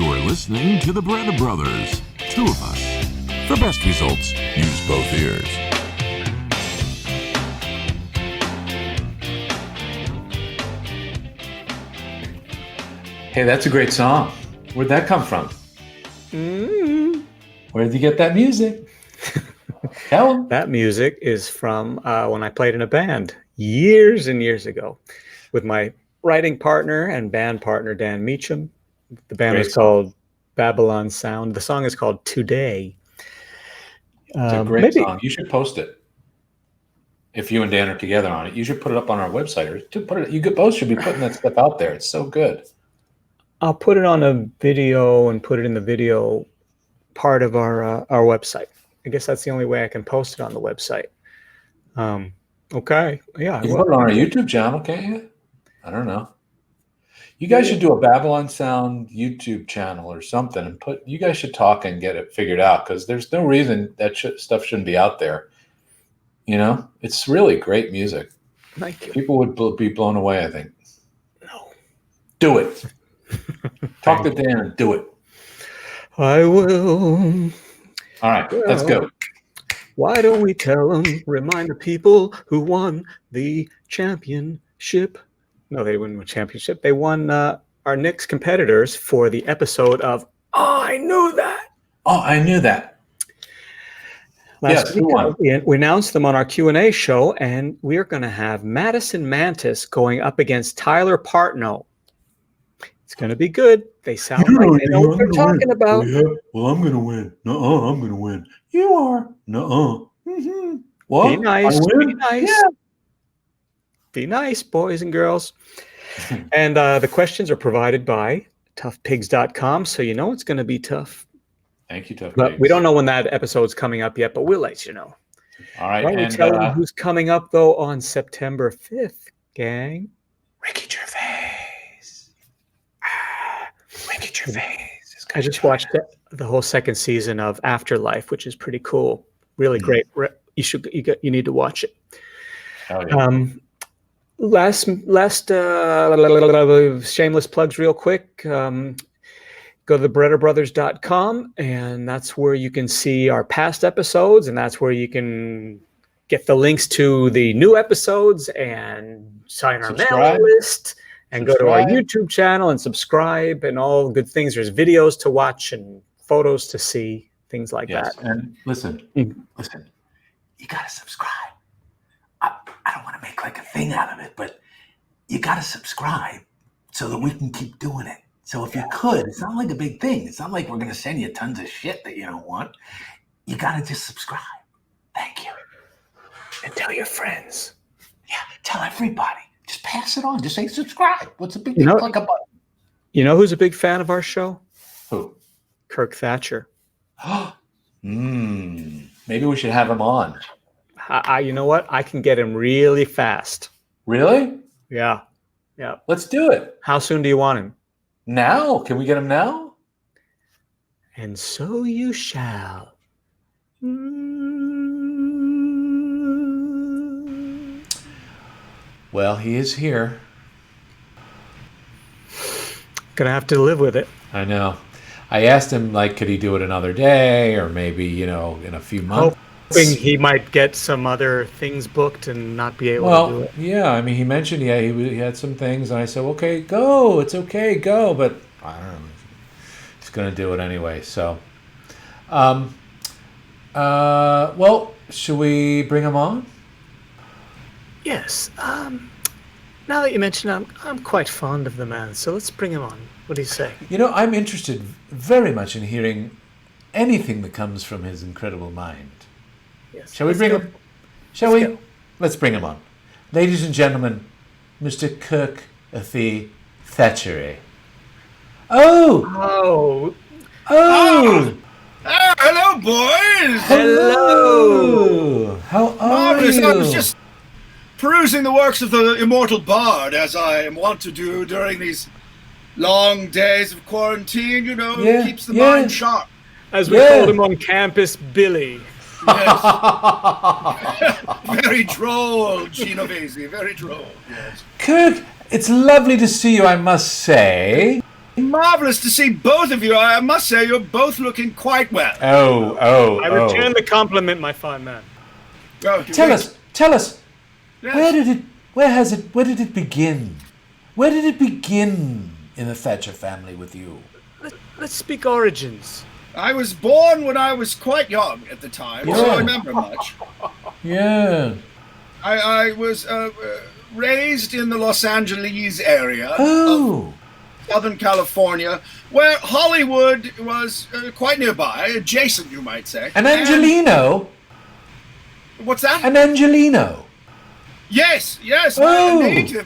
You're listening to the Barretta Brothers, two of us. For best results, use both ears. Hey, that's a great song. Where'd that come from? Where'd you get that music? Tell 'em. That music is from when I played in a band years and years ago with my writing partner and band partner, Dan Meacham. The band Great was called Babylon Sound. The song is called Today. It's a great song. You should post it. If you and Dan are together on it, you should put it up on our website. Or to put it, you both should be putting that stuff out there. It's so good. I'll put it on a video and put it in the video part of our website. I guess that's the only way I can post it on the website. Okay. Yeah. You can put it on our YouTube channel, can't you? I don't know. You guys should do a Babylon Sound YouTube channel or something, and you guys should talk and get it figured out, because there's no reason that stuff shouldn't be out there. You know, it's really great music. Thank you. People would be blown away, I think. No. Do it. Talk to Dan and do it. I will. All right, let's go. Why don't we tell them, remind the people who won the championship? No, they didn't win the championship. They won our next competitors for the episode of Oh, I Knew That. Oh, I knew that. Last week, we announced them on our Q&A show, and we are going to have Madison Mantis going up against Tyler Partnow. It's going to be good. They sound like they know what they're talking about. Yeah. Well, I'm going to win. No, I'm going to win. You are. No. Mm-hmm. What? Be nice. Be nice. Yeah. Be nice, boys and girls. And the questions are provided by toughpigs.com, so you know it's going to be tough. Thank you, Tough But Pigs. we don't know when that episode's coming up yet, but we'll let you know. All right. Why don't we tell them who's coming up, though, on September 5th, gang? Ricky Gervais. Ricky Gervais. I just watched the whole second season of Afterlife, which is pretty cool. Really great. You need to watch it. Oh, yeah. Last shameless plugs real quick. Go to thebarettabrothers.com, and that's where you can see our past episodes, and that's where you can get the links to the new episodes and sign our mailing list and go to our YouTube channel and subscribe and all good things. There's videos to watch and photos to see, things like that. And listen, you got to subscribe. I don't want to make like a thing out of it, but you got to subscribe so that we can keep doing it. So if you could, it's not like a big thing. It's not like we're going to send you tons of shit that you don't want. You got to just subscribe. Thank you. And tell your friends. Yeah, tell everybody. Just pass it on. Just say subscribe. What's a big deal? Click a button. You know who's a big fan of our show? Who? Kirk Thatcher. Maybe we should have him on. You know what? I can get him really fast. Really? Yeah. Yeah. Let's do it. How soon do you want him? Now? Can we get him now? And so you shall. Well, he is here. Gonna have to live with it. I know. I asked him, could he do it another day or maybe, in a few months? Hoping he might get some other things booked and not be able to do it. Yeah. I mean, he mentioned, he had some things, and I said, okay, go. It's okay, go. But I don't know. He's going to do it anyway. So, well, should we bring him on? Yes. Now that you mention it, I'm quite fond of the man, so let's bring him on. What do you say? I'm interested very much in hearing anything that comes from his incredible mind. Yes. Shall we bring him? Shall we? Let's bring him on. Ladies and gentlemen, Mr. Kirk Thatcher. Oh! Hello, boys! Hello! How are you? I was just perusing the works of the immortal bard, as I am wont to do during these long days of quarantine, keeps the mind sharp. As we called him on campus, Billy. Yes. Very droll, Genovese, very droll, yes. Kirk, it's lovely to see you, I must say. Marvelous to see both of you. I must say, you're both looking quite well. I return the compliment, my fine man. Oh, Tell us, Yes. where did it begin? Where did it begin in the Thatcher family with you? Let's speak origins. I was born when I was quite young at the time, so I don't remember much. Yeah. I was raised in the Los Angeles area Oh. of Southern California, where Hollywood was quite nearby, adjacent, you might say. An Angelino? What's that? An Angelino? Yes, Oh.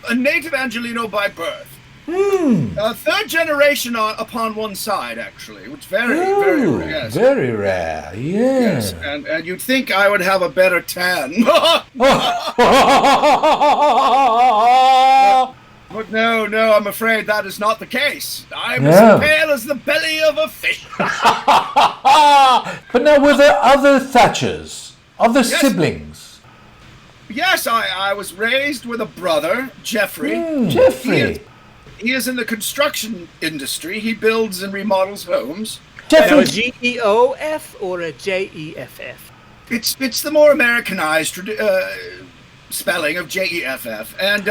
a native Angelino by birth. Third generation upon one side, actually, which very rare. Yes. Very rare. Yeah. Yes, and you'd think I would have a better tan. But no, I'm afraid that is not the case. I'm as pale as the belly of a fish. But now, were there other Thatchers? Other siblings? Yes, I was raised with a brother, Jeffrey. Jeffrey. He is in the construction industry. He builds and remodels homes. Now, a Geof or a Jeff? It's the more Americanized spelling of Jeff, and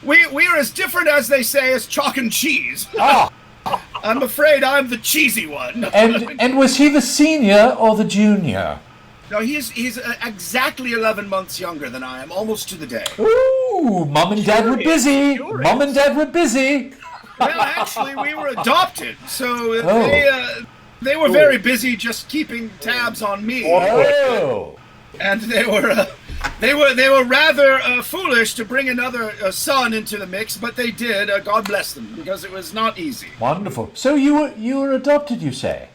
we're as different as they say as chalk and cheese. Ah. I'm afraid I'm the cheesy one. And was he the senior or the junior? No, he's exactly 11 months younger than I am, almost to the day. Ooh, Mom and Dad were busy. Mom and Dad were busy. Well, actually, we were adopted, so they were very busy just keeping tabs on me. Oh. And they were rather foolish to bring another son into the mix, but they did. God bless them, because it was not easy. Wonderful. So you were adopted, you say?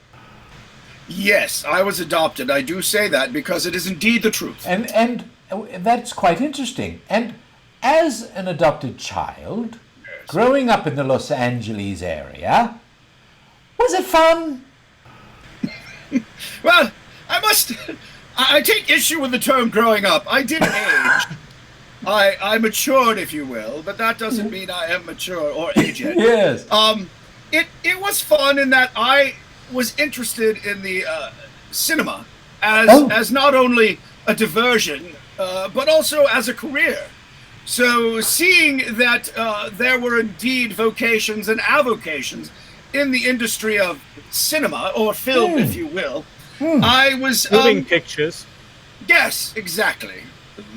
Yes, I was adopted. I do say that because it is indeed the truth. And that's quite interesting. And as an adopted child, growing up in the Los Angeles area, was it fun? Well, I take issue with the term growing up. I did age. I matured, if you will, but that doesn't mean I am mature or aged. Yes. It was fun in that I was interested in the cinema as not only a diversion, but also as a career. So seeing that there were indeed vocations and avocations in the industry of cinema, or film, if you will, I was... Moving pictures. Yes, exactly.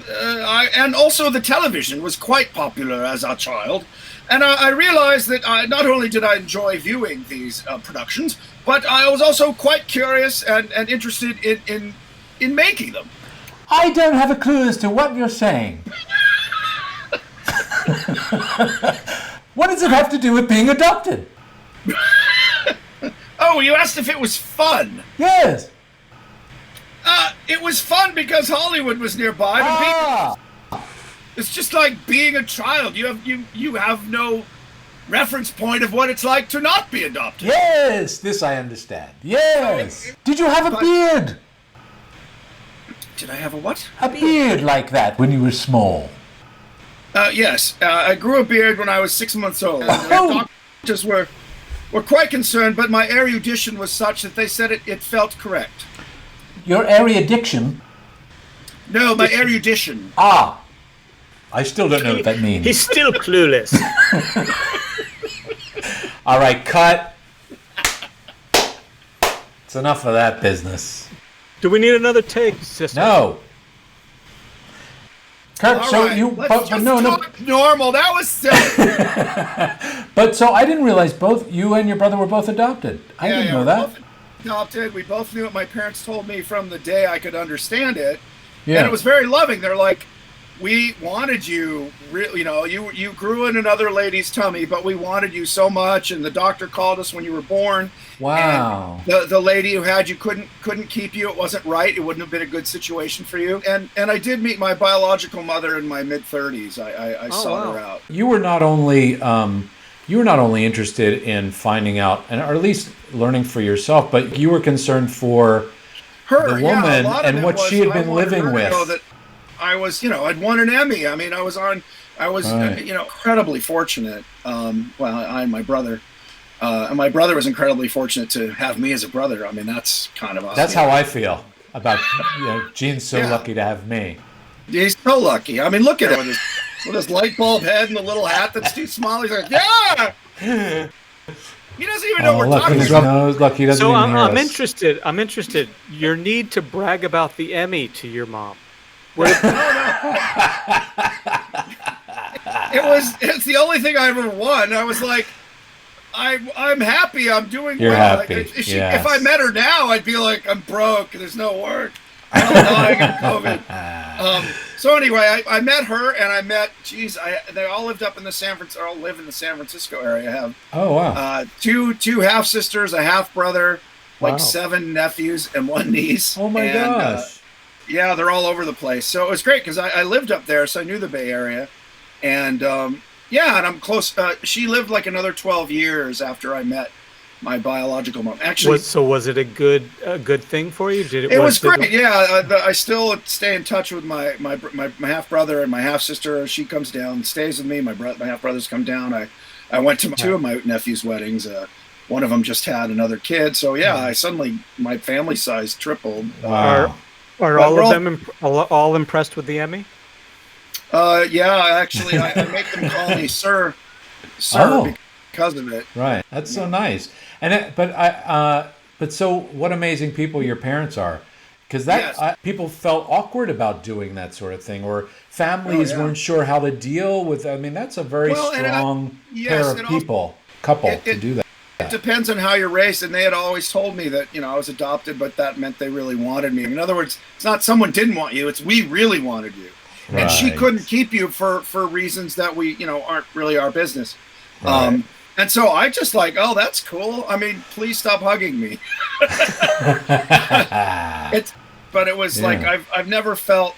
And also the television was quite popular as a child. And I realized that not only did I enjoy viewing these productions, but I was also quite curious and interested in making them. I don't have a clue as to what you're saying. What does it have to do with being adopted? Oh, you asked if it was fun. Yes. It was fun because Hollywood was nearby. But it's just like being a child. You have no reference point of what it's like to not be adopted. Yes, this I understand. Yes. Did you have a beard? Did I have a what? A beard like that when you were small? Yes. I grew a beard when I was 6 months old. The doctors were quite concerned, but my erudition was such that they said it felt correct. Your erudition? No, my erudition. Ah. I still don't know what that means. He's still clueless. All right, cut. It's enough of that business. Do we need another take, sister? No. Kirk, All so right, you... let's just talk normal. That was silly. But so I didn't realize both you and your brother were both adopted. I didn't know that. Both adopted. We both knew it. My parents told me from the day I could understand it. Yeah. And it was very loving. They're like, we wanted you, you grew in another lady's tummy, but we wanted you so much. And the doctor called us when you were born. Wow. And the lady who had you couldn't keep you. It wasn't right. It wouldn't have been a good situation for you. And I did meet my biological mother in my mid-30s. I sought her out. You were not only interested in finding out, and or at least learning for yourself, but you were concerned for her, the woman and what she had been living with. That I was, I'd won an Emmy. I mean, I was incredibly fortunate. I and my brother. And my brother was incredibly fortunate to have me as a brother. I mean, that's kind of awesome. That's how I feel about, Gene's so lucky to have me. He's so lucky. I mean, look at him with his light bulb head and the little hat that's too small. He's like, yeah! He doesn't even know we're talking about. Look, he doesn't So even hear I'm us. interested. I'm interested. Your need to brag about the Emmy to your mom. It's the only thing I ever won. I was like, I'm happy. I'm doing You're well. happy. Like, Yes. if I met her now, I'd be like, I'm broke. There's no work. I'm dying of COVID. So anyway, I met her, and I met. They all lived up in the San Francisco area. I have. Oh wow. Two half sisters, a half brother, Wow. like 7 nephews and 1 niece. Oh my gosh. Yeah, they're all over the place. So it was great because I lived up there, so I knew the Bay Area. And and I'm close. She lived like another 12 years after I met my biological mom. Actually, Was it a good thing for you? it was great. Yeah, I still stay in touch with my half brother and my half sister. She comes down, stays with me. My half brothers come down. I went to 2 of my nephews' weddings. One of them just had another kid. So yeah, my family size tripled. Wow. Are all of them all impressed with the Emmy? Yeah, actually, I make them call me sir, because of it. Right. That's so nice. And but so what amazing people your parents are, because people felt awkward about doing that sort of thing, or families weren't sure how to deal with. I mean, that's a very strong pair of couple to do that. It depends on how you're raised, and they had always told me that I was adopted, but that meant they really wanted me. In other words, it's not someone didn't want you; it's we really wanted you. Right. And she couldn't keep you for reasons that we aren't really our business. Right. And so I just like, oh, that's cool. I mean, please stop hugging me. But it was like I've never felt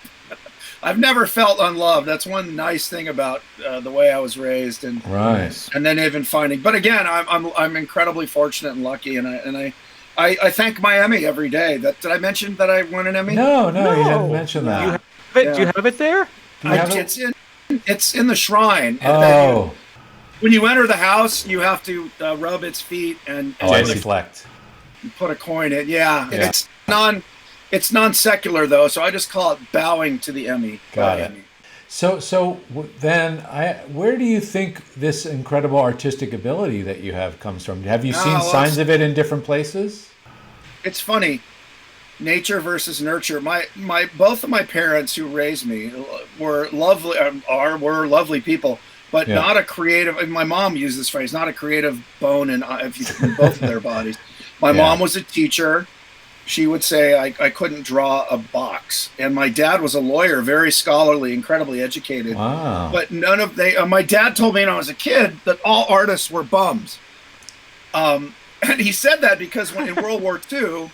unloved. That's one nice thing about the way I was raised, and then even finding. But again, I'm incredibly fortunate and lucky, and I thank my Emmy every day. Did I mention that I won an Emmy? No, you didn't mention that. Do you have it there? It's in the shrine. Oh. When you enter the house, you have to rub its feet and reflect. Put a coin in. Yeah. It's non-secular though, so I just call it bowing to the Emmy. Got it. So then, where do you think this incredible artistic ability that you have comes from? Have you seen signs of it in different places? It's funny. Nature versus nurture. Both of my parents who raised me were lovely. Were lovely people. But not a creative. My mom used this phrase: not a creative bone in both of their bodies. My mom was a teacher. She would say I couldn't draw a box, and my dad was a lawyer, very scholarly, incredibly educated. Wow. But none of my dad told me when I was a kid that all artists were bums. And he said that because in World War II,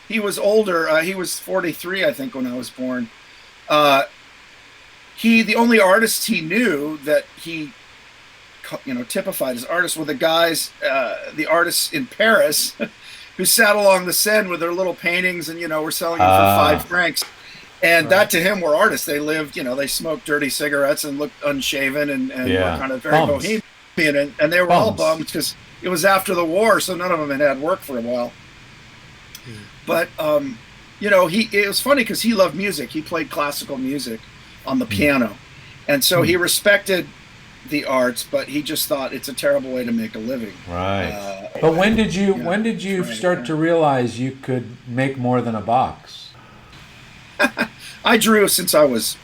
he was older. He was 43, I think, when I was born. The only artists he knew that he, typified as artists were the artists in Paris who sat along the Seine with their little paintings and, were selling them for 5 francs. And that to him were artists. They lived, they smoked dirty cigarettes and looked unshaven and were kind of very bohemian. And they were all bummed because it was after the war, so none of them had work for a while. But, it was funny because he loved music. He played classical music on the piano. And so he respected the arts, but he just thought it's a terrible way to make a living. Right. But when did you start to realize you could make more than a box? I drew since I was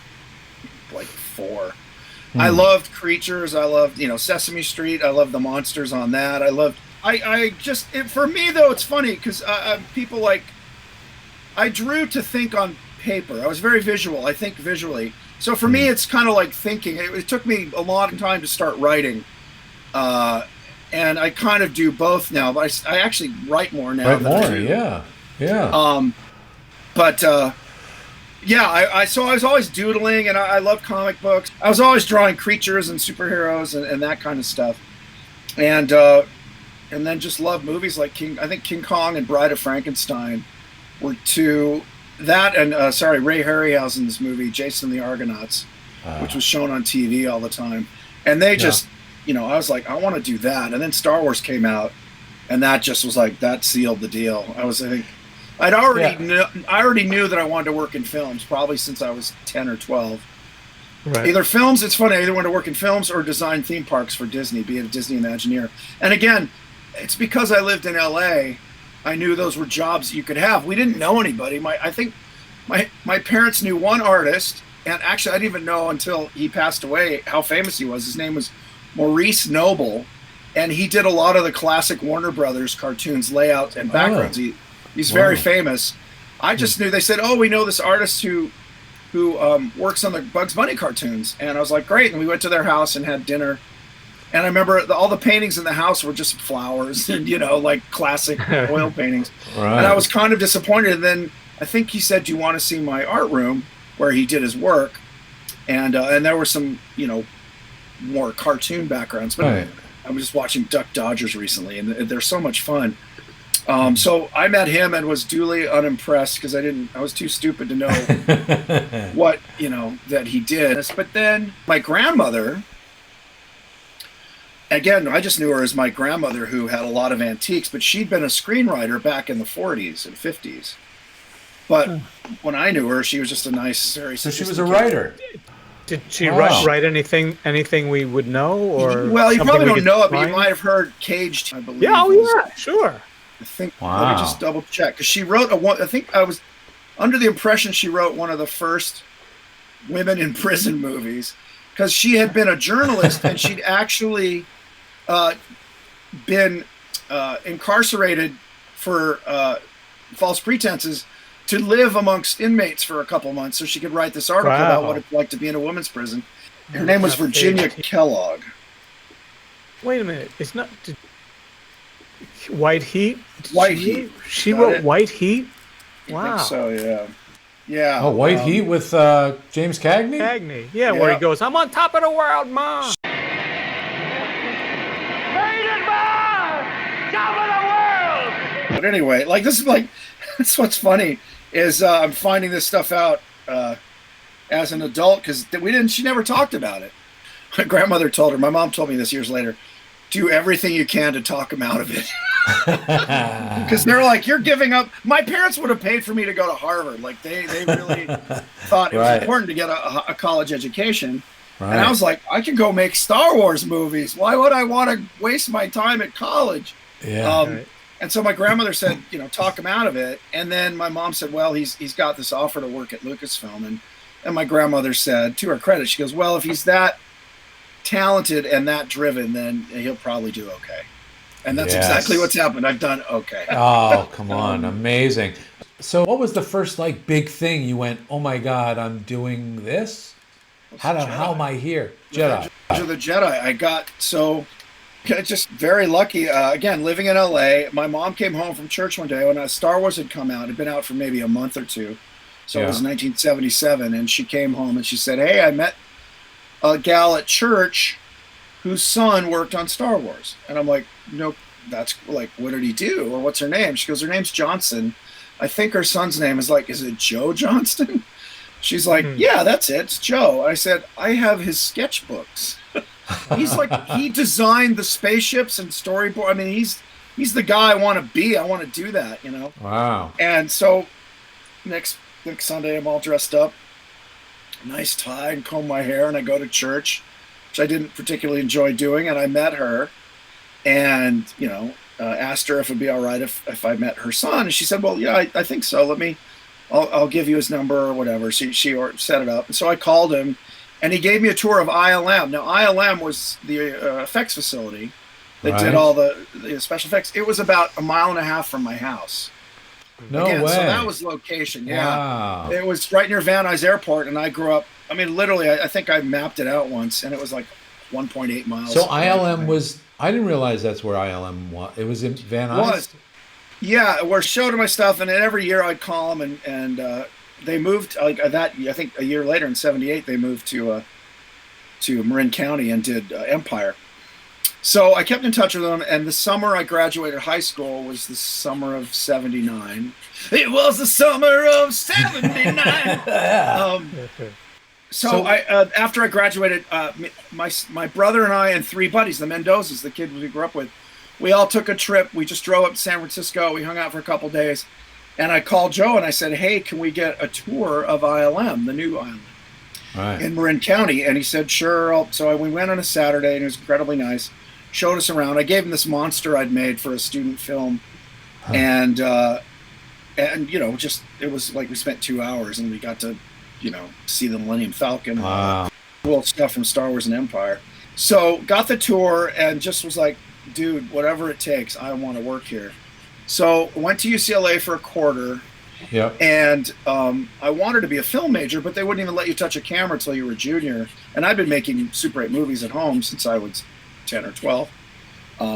like 4. I loved creatures. I loved, Sesame Street. I loved the monsters on that. For me though, it's funny because people I drew to think on paper. I was very visual. I think visually. So for me, it's kind of like thinking. It took me a long time to start writing, and I kind of do both now. But I actually write more now. Yeah. So I was always doodling, and I love comic books. I was always drawing creatures and superheroes and that kind of stuff, and then just love movies like King Kong and Bride of Frankenstein were 2. That and Ray Harryhausen's movie Jason and the Argonauts, which was shown on TV all the time, and they just, I was like, I want to do that. And then Star Wars came out, And that just was like, that sealed the deal. I already knew that I wanted to work in films, probably since I was 10 or 12. Right. Either films, it's funny, I either wanted to work in films or design theme parks for Disney, be a Disney Imagineer. And again, it's because I lived in LA, I knew those were jobs you could have. We didn't know anybody. I think my parents knew one artist, and actually I didn't even know until he passed away how famous he was. His name was Maurice Noble, and he did a lot of the classic Warner Brothers cartoons, layout and backgrounds. He's very famous. I just knew, they said, oh, we know this artist who works on the Bugs Bunny cartoons. And I was like, great. And we went to their house and had dinner. And I remember all the paintings in the house were just flowers and, like classic oil paintings. Right. And I was kind of disappointed. And then I think he said, do you want to see my art room where he did his work? And there were some, more cartoon backgrounds. But right. I was just watching Duck Dodgers recently, and they're so much fun. So I met him and was duly unimpressed because I was too stupid to know what, that he did. But then my grandmother, again, I just knew her as my grandmother who had a lot of antiques, but she'd been a screenwriter back in the 40s and 50s. But when I knew her, she was just a nice, very So she was a writer. Did she write anything we would know? Or well, you probably don't know it, but you might have heard Caged, I believe. Yeah, sure. I think, let me just double check, because she wrote I think I was under the impression she wrote one of the first women in prison movies, because she had been a journalist and she'd actually been incarcerated for false pretenses to live amongst inmates for a couple months so she could write this article about what it's like to be in a women's prison. Her name was Virginia Kellogg. Wait a minute. It's not... White Heat? White Heat. She wrote White Heat? Wow. I think so, yeah. Yeah. Oh, White Heat with James Cagney? Cagney. Yeah, where he goes, I'm on top of the world, Mom. But anyway, this is that's what's funny is I'm finding this stuff out as an adult because she never talked about it. My grandmother told her, my mom told me this years later, do everything you can to talk them out of it. Because they're like, you're giving up. My parents would have paid for me to go to Harvard. They really thought it was important to get a college education. Right. And I was like, I can go make Star Wars movies. Why would I want to waste my time at college? Yeah. And so my grandmother said, talk him out of it. And then my mom said, well, he's got this offer to work at Lucasfilm. And my grandmother said, to her credit, she goes, well, if he's that talented and that driven, then he'll probably do okay. And that's exactly what's happened. I've done okay. Oh, come on. Amazing. So what was the first big thing you went, oh my God, I'm doing this? How am I here? Jedi. The Jedi. I got just very lucky. Again, living in LA, my mom came home from church one day when Star Wars had come out. It had been out for maybe a month or two. So it was 1977. And she came home and she said, hey, I met a gal at church whose son worked on Star Wars. And I'm like, no, that's what did he do? Or what's her name? She goes, her name's Johnson. I think her son's name is is it Joe Johnston? She's like, yeah, that's it. It's Joe. I said, I have his sketchbooks. He's he designed the spaceships and storyboard. I mean, he's the guy I want to be. I want to do that, Wow. And so next Sunday, I'm all dressed up, nice tie, and comb my hair, and I go to church, which I didn't particularly enjoy doing. And I met her, and asked her if it'd be all right if I met her son. And she said, well, yeah, I think so. I'll give you his number or whatever. She set it up. And so I called him, and he gave me a tour of ILM. Now, ILM was the effects facility that did all the special effects. It was about a mile and a half from my house. No way. So that was location, yeah. Wow. It was right near Van Nuys Airport, and I grew up, I mean, literally, I think I mapped it out once, and it was 1.8 miles. So ILM was, I didn't realize that's where ILM was. It was in Van Nuys? Yeah, where showed my stuff, and then every year I'd call them, and they moved I think a year later in '78 they moved to Marin County and did Empire. So I kept in touch with them, and the summer I graduated high school was the summer of '79. It was the summer of '79. So I after I graduated, my brother and I and three buddies, the Mendozas, the kid we grew up with, we all took a trip. We just drove up to San Francisco. We hung out for a couple days. And I called Joe and I said, hey, can we get a tour of ILM, the new ILM, in Marin County? And he said, sure. So we went on a Saturday, and it was incredibly nice. Showed us around. I gave him this monster I'd made for a student film. And just, it was like we spent 2 hours, and we got to, see the Millennium Falcon. And cool stuff from Star Wars and Empire. So got the tour and just was like, dude, whatever it takes, I want to work here. So went to UCLA for a quarter. Yep. And I wanted to be a film major, but they wouldn't even let you touch a camera until you were a junior. And I'd been making Super 8 movies at home since I was 10 or 12.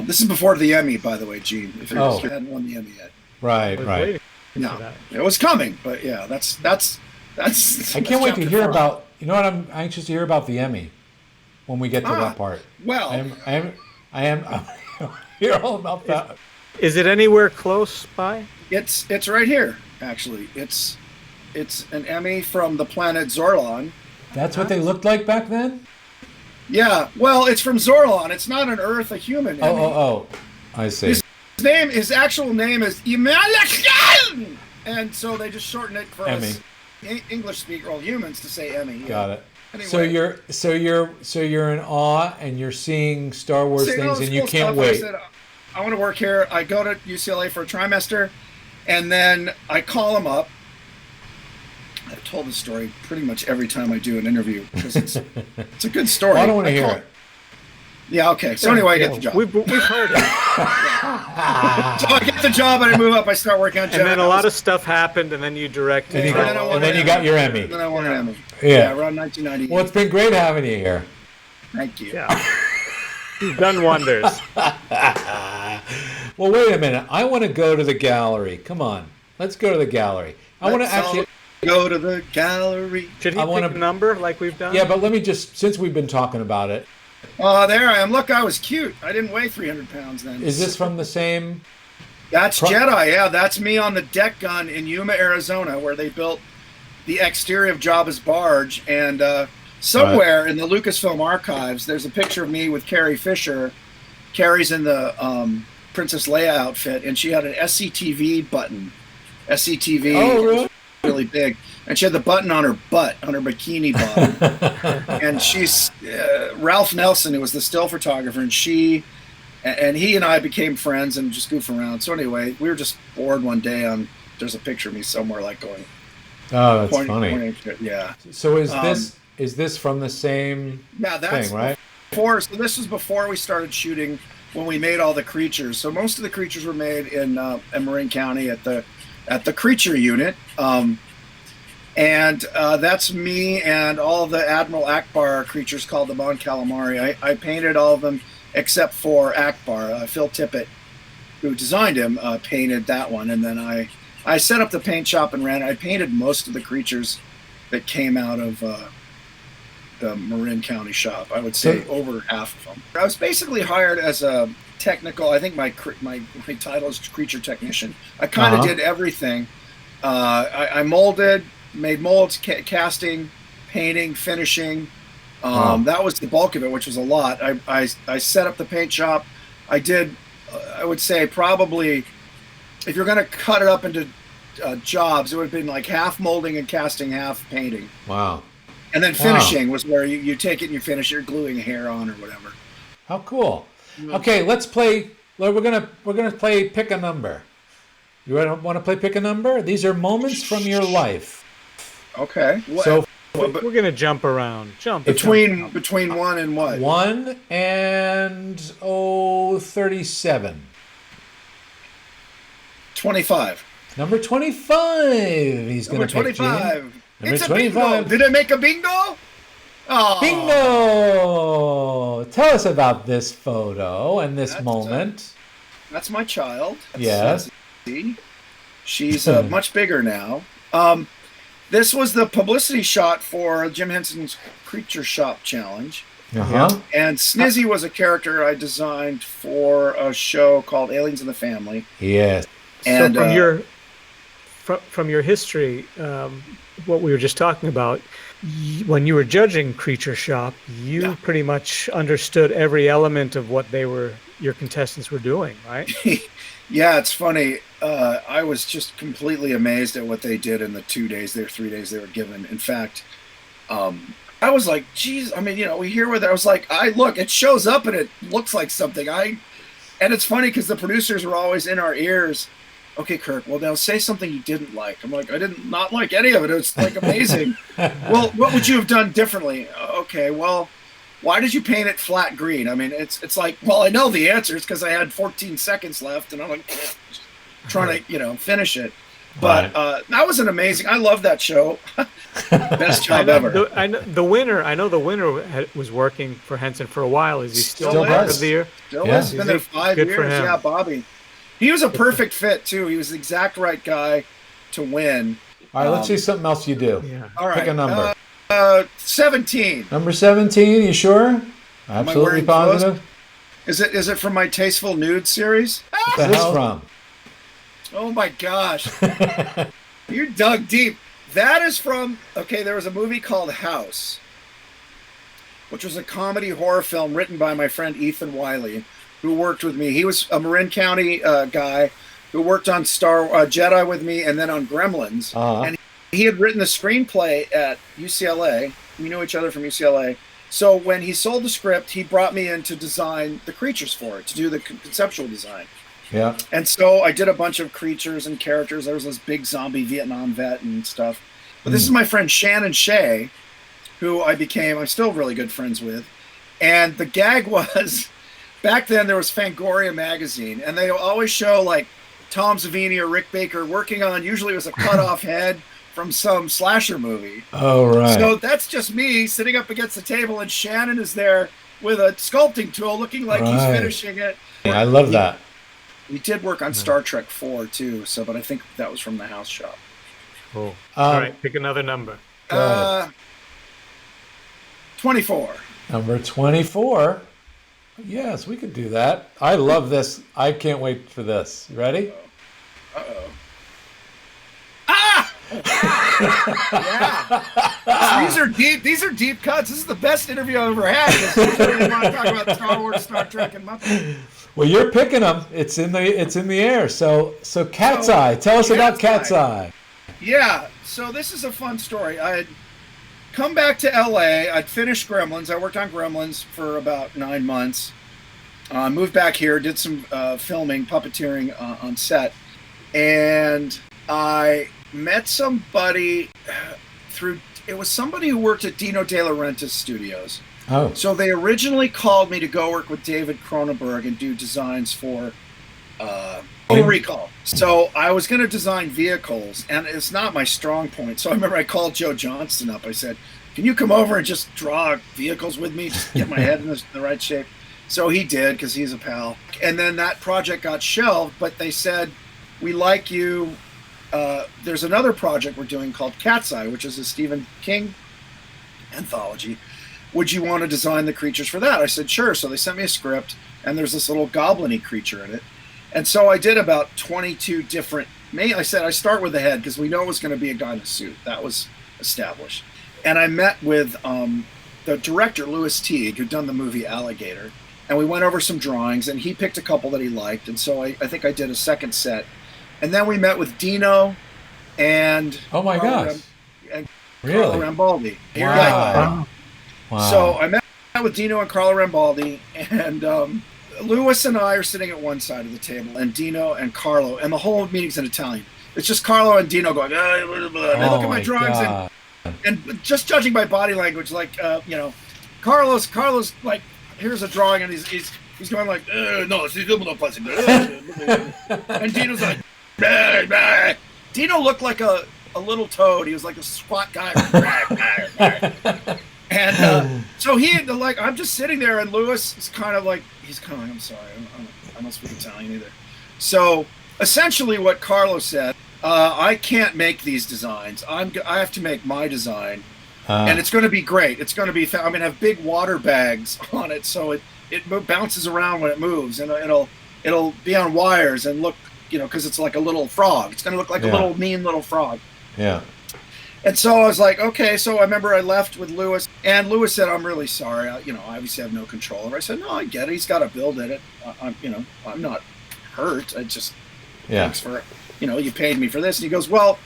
This is before the Emmy, by the way, Gene. If you hadn't won the Emmy yet. Right. No, it was coming, but yeah, that's. I can't wait to hear about. You know what? I'm anxious to hear about the Emmy when we get to that part. Well, I am hear all about that. Is it anywhere close by? It's right here, actually. It's an Emmy from the planet Zorlon. That's what they looked like back then? Yeah. Well, it's from Zorlon. It's not an Earth, a human Emmy. Oh. I see. His actual name is Imalakan! And so they just shorten it for Emmy. us English speaker or humans to say Emmy. Yeah. Got it. Anyway. So you're in awe, and you're seeing Star Wars things, and you can't wait. I said, I want to work here. I go to UCLA for a trimester, and then I call him up. I've told this story pretty much every time I do an interview because it's a good story. Well, I don't want to hear it. Yeah, okay. So anyway, I get the job. We've heard it. So I get the job and I move up. I start working on Jedi. And then a lot of stuff happened, and then you directed. And then you got your Emmy. And then I won an Emmy. Yeah, around 1998. Well, it's been great having you here. Thank you. Yeah. You've done wonders. Well, wait a minute. I want to go to the gallery. Come on. Let's go to the gallery. I want to actually go to the gallery. Should he pick a number like we've done? Yeah, but let me just, since we've been talking about it. Oh, there I am. Look, I was cute. I didn't weigh 300 pounds then. Is this from the same? That's Jedi, yeah. That's me on the deck gun in Yuma, Arizona, where they built the exterior of Jabba's barge. And somewhere in the Lucasfilm archives, there's a picture of me with Carrie Fisher. Carrie's in the Princess Leia outfit, and she had an SCTV button. SCTV. Oh, really? Really big. And she had the button on her butt, on her bikini bottom. And she's Ralph Nelson, who was the still photographer, and he and I became friends and just goof around. So anyway, we were just bored one day there's a picture of me somewhere like going. Oh, that's funny. Yeah. So is this from the same thing, right? So this was before we started shooting, when we made all the creatures. So most of the creatures were made in Marin County at the creature unit. And that's me and all the Admiral Akbar creatures called the Mon Calamari. I painted all of them except for Akbar. Phil Tippett, who designed him, painted that one. And then I set up the paint shop and ran it. I painted most of the creatures that came out of the Marin County shop. I would say over half of them. I was basically hired as a technical, I think my title is creature technician. I kind of did everything. I molded, made molds, casting, painting, finishing. That was the bulk of it, which was a lot. I set up the paint shop. I did, I would say probably, if you're going to cut it up into jobs, it would have been like half molding and casting, half painting. Wow. And then finishing was where you take it and you finish it, you're gluing hair on or whatever. How cool. Okay, let's play. We're gonna play Pick a Number. You want to play Pick a Number? These are moments from your life. Okay. So we're gonna jump around. Between 1 and what? 1 and 37. 25. Number 25. He's gonna pick 25. Number It's 25. a bingo. Did I make a bingo? Oh. Bingo! Tell us about this photo and this moment. That's my child. Yes. She's much bigger now. This was the publicity shot for Jim Henson's Creature Shop Challenge. Uh-huh. And Snizzy was a character I designed for a show called Aliens in the Family. Yes. And from your history, what we were just talking about, when you were judging Creature Shop, you pretty much understood every element of what they were your contestants were doing, right? Yeah, it's funny. I was just completely amazed at what they did in the 3 days they were given. In fact, I was like, geez, I mean, we hear what I was like, look, it shows up and it looks like something. And it's funny because the producers were always in our ears. Okay, Kirk, well, now say something you didn't like. I'm like, I did not like any of it. It was like amazing. Well, what would you have done differently? Okay, well, why did you paint it flat green? I mean, it's like, well, I know the answer. It's because I had 14 seconds left and I'm like trying to, finish it. But that was an amazing, I love that show. Best job ever. I know the winner was working for Henson for a while. Is he still part of the year? Still is. He's been there 5 years. Yeah, Bobby. He was a perfect fit, too. He was the exact right guy to win. All right, let's see something else you do. Yeah. All right. Pick a number. 17. Number 17, you sure? Absolutely positive? Clothes? Is it from my Tasteful Nude series? What the hell from? Oh my gosh. You dug deep. That is from, there was a movie called House, which was a comedy horror film written by my friend Ethan Wiley, who worked with me. He was a Marin County guy who worked on Jedi with me and then on Gremlins. And he had written the screenplay at UCLA. We knew each other from UCLA. So when he sold the script, he brought me in to design the creatures for it, to do the conceptual design. Yeah. And so I did a bunch of creatures and characters. There was this big zombie Vietnam vet and stuff. But this is my friend Shannon Shea, who I'm still really good friends with. And the gag was, back then there was Fangoria magazine, and they always show like Tom Savini or Rick Baker working on, usually it was a cut-off head from some slasher movie. Oh, right. So that's just me sitting up against the table, and Shannon is there with a sculpting tool looking like he's finishing it. Yeah, I love that. We did work on Star Trek 4 too, but I think that was from the house shop. Cool. All right, pick another number. 24. Number 24. Yes, we could do that. I love this. I can't wait for this. You ready? Uh-oh. Ah! Yeah. These are deep cuts. This is the best interview I've ever had. I really want to talk about Star Wars, Star Trek, and Muppets. Well, you're picking them. It's in the air. So Cat's Eye. Tell us about Cat's Eye. Yeah. So this is a fun story. I had come back to LA. I'd finished Gremlins. I worked on Gremlins for about 9 months. Moved back here, did some filming, puppeteering on set, and I met somebody it was somebody who worked at Dino De Laurentiis Studios. Oh. So they originally called me to go work with David Cronenberg and do designs for Total Recall. So I was going to design vehicles, and it's not my strong point. So I remember I called Joe Johnston up. I said, can you come over and just draw vehicles with me, just get my head in the right shape? So he did, because he's a pal. And then that project got shelved, but they said, we like you. There's another project we're doing called Cat's Eye, which is a Stephen King anthology. Would you want to design the creatures for that? I said, sure. So they sent me a script, and there's this little goblin-y creature in it. And so I did about 22 different, I said, I start with the head, because we know it was going to be a guy in a suit. That was established. And I met with the director, Louis Teague, who'd done the movie Alligator. And we went over some drawings, and he picked a couple that he liked. And so I think I did a second set. And then we met with Dino and oh my gosh, Carlo Rambaldi. Wow. Wow. So I met with Dino and Carlo Rambaldi, and Louis and I are sitting at one side of the table, and Dino and Carlo, and the whole meeting's in Italian. It's just Carlo and Dino going, blah, blah, blah. And I look at my drawings, and just judging by body language, like Carlos like, here's a drawing, and he's going like, no, it's no plastic. And Dino's like, bah, bah. Dino looked like a little toad. He was like a squat guy. And so I'm just sitting there, and Louis is kind of like, I'm sorry, I don't speak Italian either. So essentially what Carlos said, I can't make these designs. I have to make my design. And it's going to be great. It's going to be, I'm going to have big water bags on it, so it bounces around when it moves, and it'll be on wires and look, because it's like a little frog. It's going to look like a mean little frog. Yeah. And so I was like, okay. So I remember I left with Lewis, and Lewis said, "I'm really sorry. I obviously have no control over it." I said, "No, I get it. He's got to build it. I'm not hurt. I just thanks for, you paid me for this." And he goes, "Well,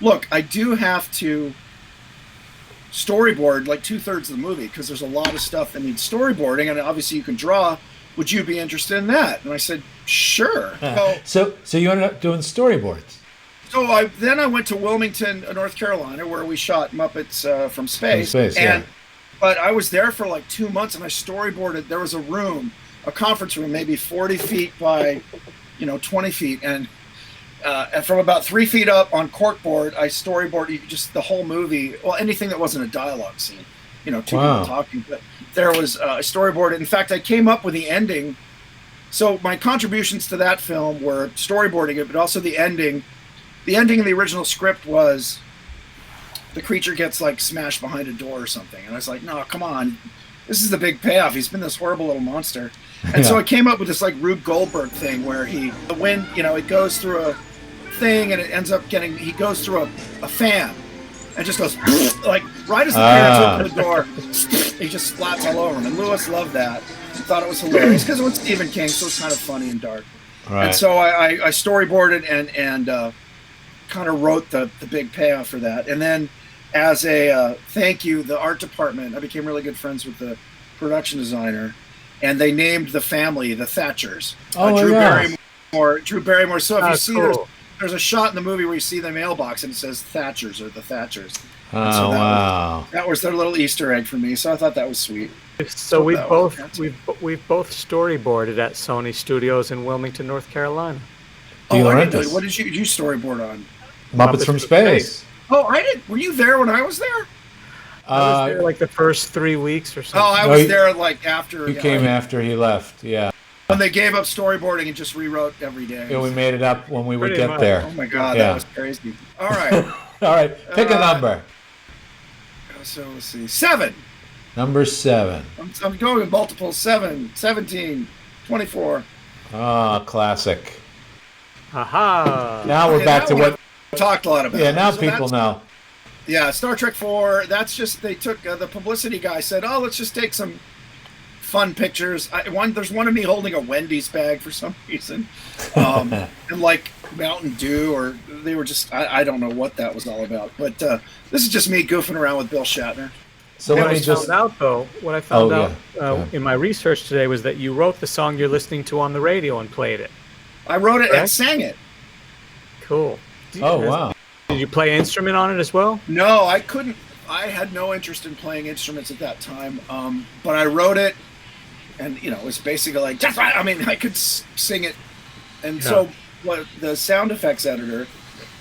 look, I do have to storyboard like 2/3 of the movie because there's a lot of stuff that needs storyboarding, and obviously you can draw. Would you be interested in that?" And I said, "Sure." So you ended up doing storyboards. So I went to Wilmington, North Carolina, where we shot Muppets from Space. But I was there for like 2 months, and I storyboarded. There was a conference room, maybe 40 feet by, 20 feet, and from about 3 feet up on corkboard, I storyboarded just the whole movie. Well, anything that wasn't a dialogue scene, two people talking. But there was a storyboard. In fact, I came up with the ending. So my contributions to that film were storyboarding it, but also the ending. The ending in the original script was the creature gets like smashed behind a door or something. And I was like, no, come on. This is the big payoff. He's been this horrible little monster. And so I came up with this like Rube Goldberg thing where the wind, it goes through a thing and it ends up he goes through a fan and just goes like right as the parents open the door, he just splats all over him. And Lewis loved that. He thought it was hilarious because it was Stephen King, so it's kind of funny and dark. Right. And so I storyboarded and kind of wrote the big payoff for that. And then as a thank you, the art department, I became really good friends with the production designer, and they named the family the Thatchers. Drew Barrymore. So if you see there's a shot in the movie where you see the mailbox and it says Thatchers or the Thatchers. Oh, wow. That was their little Easter egg for me. So I thought that was sweet. So we've both storyboarded at Sony Studios in Wilmington, North Carolina. What did you storyboard on? Muppets from Space. Oh, I did. Were you there when I was there? I was there like the first 3 weeks or something. Oh, I was there like after. You came after he left, yeah. When they gave up storyboarding and just rewrote every day. Yeah, we made it up when we would get there. Oh my God, that was crazy. All right. All right, pick a number. So let's see. 7. Number 7. I'm going with multiples. 7, 17, 24. Classic. Aha. Now we're back to what we talked a lot about. Yeah, now so people know. Yeah, Star Trek 4, that's just, they took, the publicity guy said, let's just take some fun pictures. There's one of me holding a Wendy's bag for some reason. And like Mountain Dew, or they were just, I don't know what that was all about. But this is just me goofing around with Bill Shatner. So what I found out in my research today was that you wrote the song you're listening to on the radio and played it. I wrote it and sang it. Cool. Wow. Did you play an instrument on it as well? No, I couldn't. I had no interest in playing instruments at that time. But I wrote it, and it was basically like, just right. I mean, I could sing it. And so the sound effects editor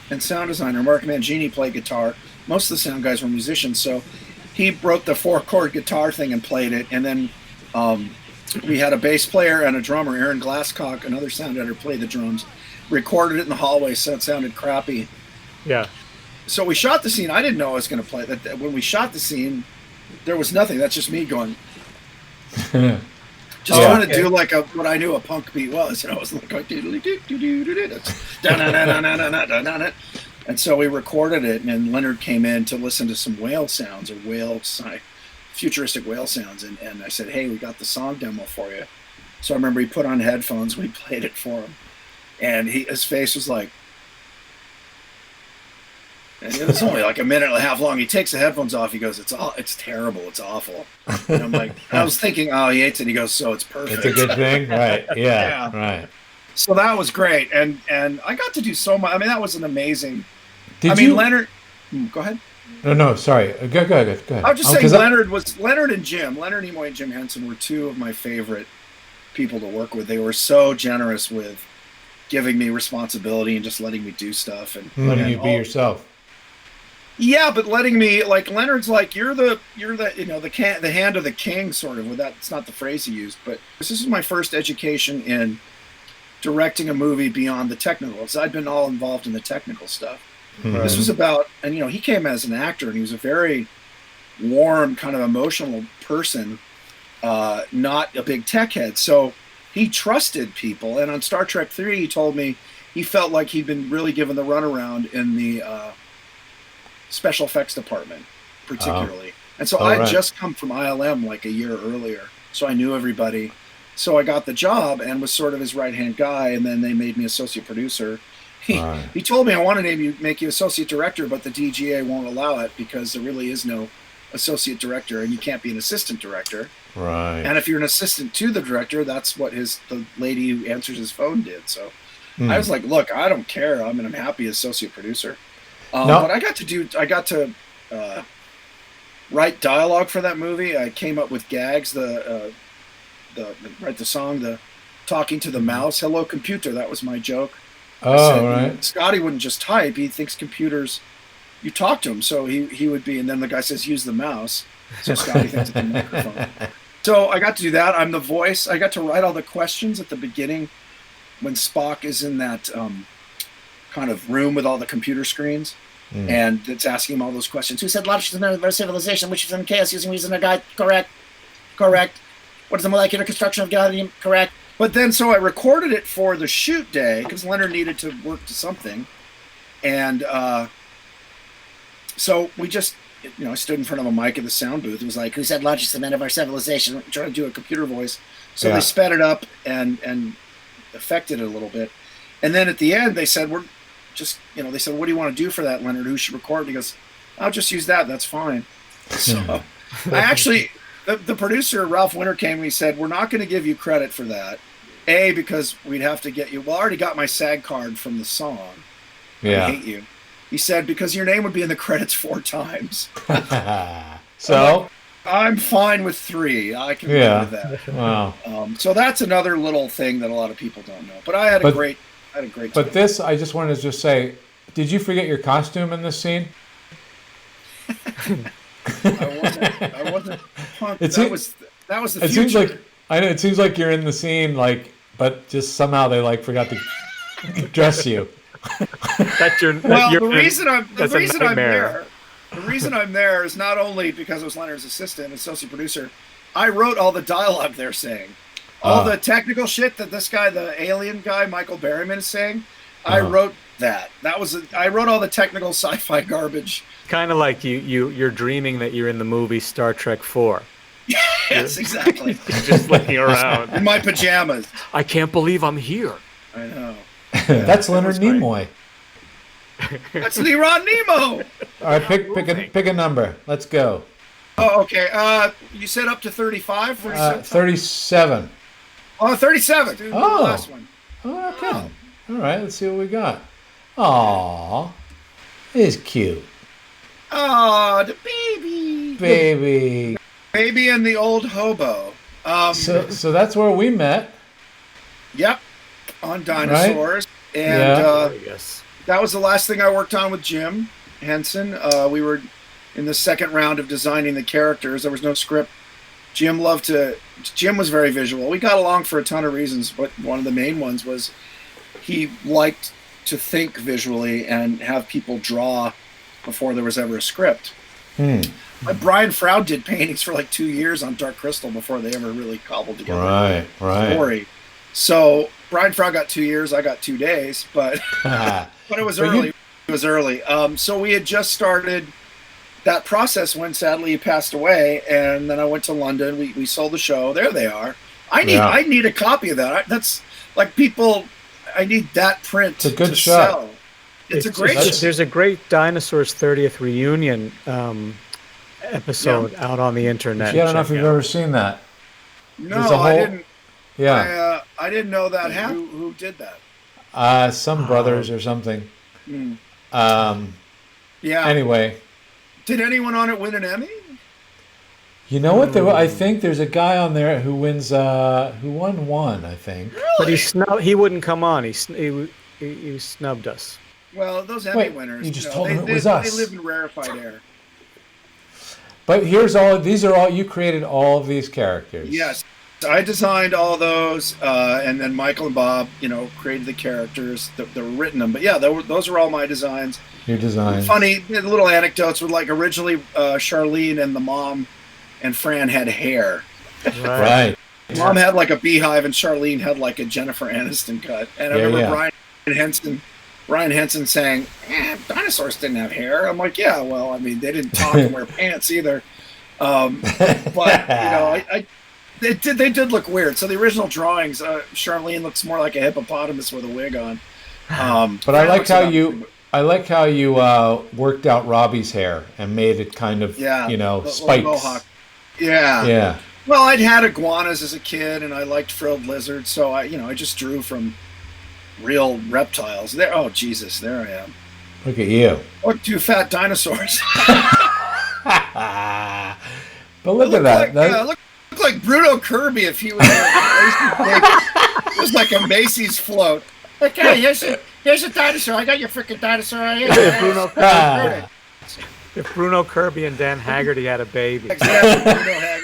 and sound designer, Mark Mangini, played guitar. Most of the sound guys were musicians, so he wrote the 4-chord guitar thing and played it. And then we had a bass player and a drummer, Aaron Glasscock, another sound editor, played the drums. Recorded it in the hallway, so it sounded crappy. Yeah. So we shot the scene. I didn't know I was going to play that. When we shot the scene, there was nothing. That's just me going. Trying to do like what I knew a punk beat was. It was like and so we recorded it, and then Leonard came in to listen to some whale sounds or futuristic whale sounds, and I said, "Hey, we got the song demo for you." So I remember he put on headphones. We played it for him, and his face was like. And it was only like a minute and a half long. He takes the headphones off. He goes, "It's terrible. It's awful." And I'm like, I was thinking, he hates it. He goes, "So it's perfect." It's a good thing, right? Yeah, right. So that was great, and I got to do so much. I mean, that was an amazing. Leonard. Go ahead. No, sorry. Go ahead. I was just saying, Leonard and Jim. Leonard Nimoy and Jim Henson were two of my favorite people to work with. They were so generous with giving me responsibility and just letting me do stuff and letting you be yourself. Yeah, but letting me, like, Leonard's like, you're the the hand of the king, sort of. Well, that's not the phrase he used, but this is my first education in directing a movie beyond the technical. So I'd been all involved in the technical stuff. Mm-hmm. This was about, and he came as an actor, and he was a very warm, kind of emotional person, not a big tech head. So he trusted people, and on Star Trek 3, he told me he felt like he'd been really given the runaround in the special effects department, particularly. And so Oh, I had right. just come from ILM like a year earlier, so I knew everybody. So I got the job and was sort of his right-hand guy, and then they made me associate producer. Right. He told me, I want to make you associate director, but the DGA won't allow it because there really is no associate director, and you can't be an assistant director. Right. And if you're an assistant to the director, that's what the lady who answers his phone did. So I was like, look, I don't care. I'm happy associate producer. But I got to write dialogue for that movie. I came up with gags, write the song, the talking to the mouse, hello computer. That was my joke. Oh, right. Scotty wouldn't just type. He thinks computers, you talk to him. So he would be, and then the guy says, use the mouse. So Scotty thinks it's the microphone. So I got to do that. I'm the voice. I got to write all the questions at the beginning when Spock is in that kind of room with all the computer screens. And it's asking him all those questions. Who said logic is a member of civilization, which is in chaos using reason to guide? Correct. What is the molecular construction of gallium? Correct. But then, so I recorded it for the shoot day because Leonard needed to work to something. And so we just, I stood in front of a mic at the sound booth. It was like, who said logic is the men of our civilization? I'm trying to do a computer voice. So they sped it up and affected it a little bit. And then at the end, they said, they said, what do you want to do for that, Leonard? Who should record? And he goes, I'll just use that. That's fine. So I actually, the producer, Ralph Winter, came and he said, we're not going to give you credit for that. A, because we'd have to get you. Well, I already got my SAG card from the song. Yeah. I hate you. He said, because your name would be in the credits 4 times. So I'm fine with 3. I can live with that. Wow. So that's another little thing that a lot of people don't know. But I had a great time. But this, I just wanted to just say, did you forget your costume in this scene? I wasn't pumped. That was the future. It seems like, I know, it seems like you're in the scene, but just somehow they forgot to dress you. The reason I'm there is not only because I was Leonard's assistant, associate producer. I wrote all the dialogue they're saying, all the technical shit that this guy, the alien guy, Michael Berryman, is saying. I wrote that. I wrote all the technical sci-fi garbage. Kind of like you're dreaming that you're in the movie Star Trek 4. Yes, exactly. Just looking around in my pajamas. I can't believe I'm here. I know. That's Leonard Nimoy. That's Leron Nemo. All right, pick a number. Let's go. Oh, okay. You said up to 35? 37. Oh, 37. Dude, the last one. Oh, okay. All right, let's see what we got. Aw, he's cute. Oh, the baby. Baby and the old hobo. So that's where we met. Yep, on dinosaurs. Right? And that was the last thing I worked on with Jim Henson. We were in the second round of designing the characters. There was no script. Jim was very visual. We got along for a ton of reasons, but one of the main ones was he liked to think visually and have people draw before there was ever a script. Brian Froud did paintings for 2 years on Dark Crystal before they ever really cobbled together a story. So Brian Froud got 2 years, I got 2 days, but but it was early. It was early. So we had just started that process when sadly he passed away, and then I went to London. We sold the show. There they are. I need a copy of that. That's people. I need that print to shot. Sell. It's a great. There's a great Dinosaurs 30th reunion episode out on the internet. I don't know if you've ever seen that. No, I didn't. Yeah, I didn't know that happened. Who did that? Some brothers or something. Anyway, did anyone on it win an Emmy? You know what? I think there's a guy on there who wins. Who won one, I think. Really? But he wouldn't come on. He snubbed us. Well, those Emmy winners. You just told him it was us. They live in rarefied air. But these are all you created. All of these characters. Yes, I designed all those, and then Michael and Bob, created the characters that were written them. But yeah, those are all my designs. Your designs. Funny little anecdotes with originally Charlene and the mom and Fran had hair. Right. Mom had a beehive, and Charlene had a Jennifer Aniston cut. And I remember Brian Henson saying, dinosaurs didn't have hair. I'm like, yeah, well, I mean, they didn't talk and wear pants either. But they did look weird. So the original drawings, Charlene looks more like a hippopotamus with a wig on. But I like how you worked out Robbie's hair and made it kind of spikes. Mohawk. Yeah. Well, I'd had iguanas as a kid, and I liked frilled lizards, so I just drew from real reptiles. There, oh Jesus, there I am. Look at you. Look, 2 fat dinosaurs. But look at that. Look like Bruno Kirby if he was it was like a Macy's float. Okay, here's a dinosaur. I got your freaking dinosaur right here. If Bruno Kirby and Dan Haggerty had a baby. Exactly, Bruno Haggerty.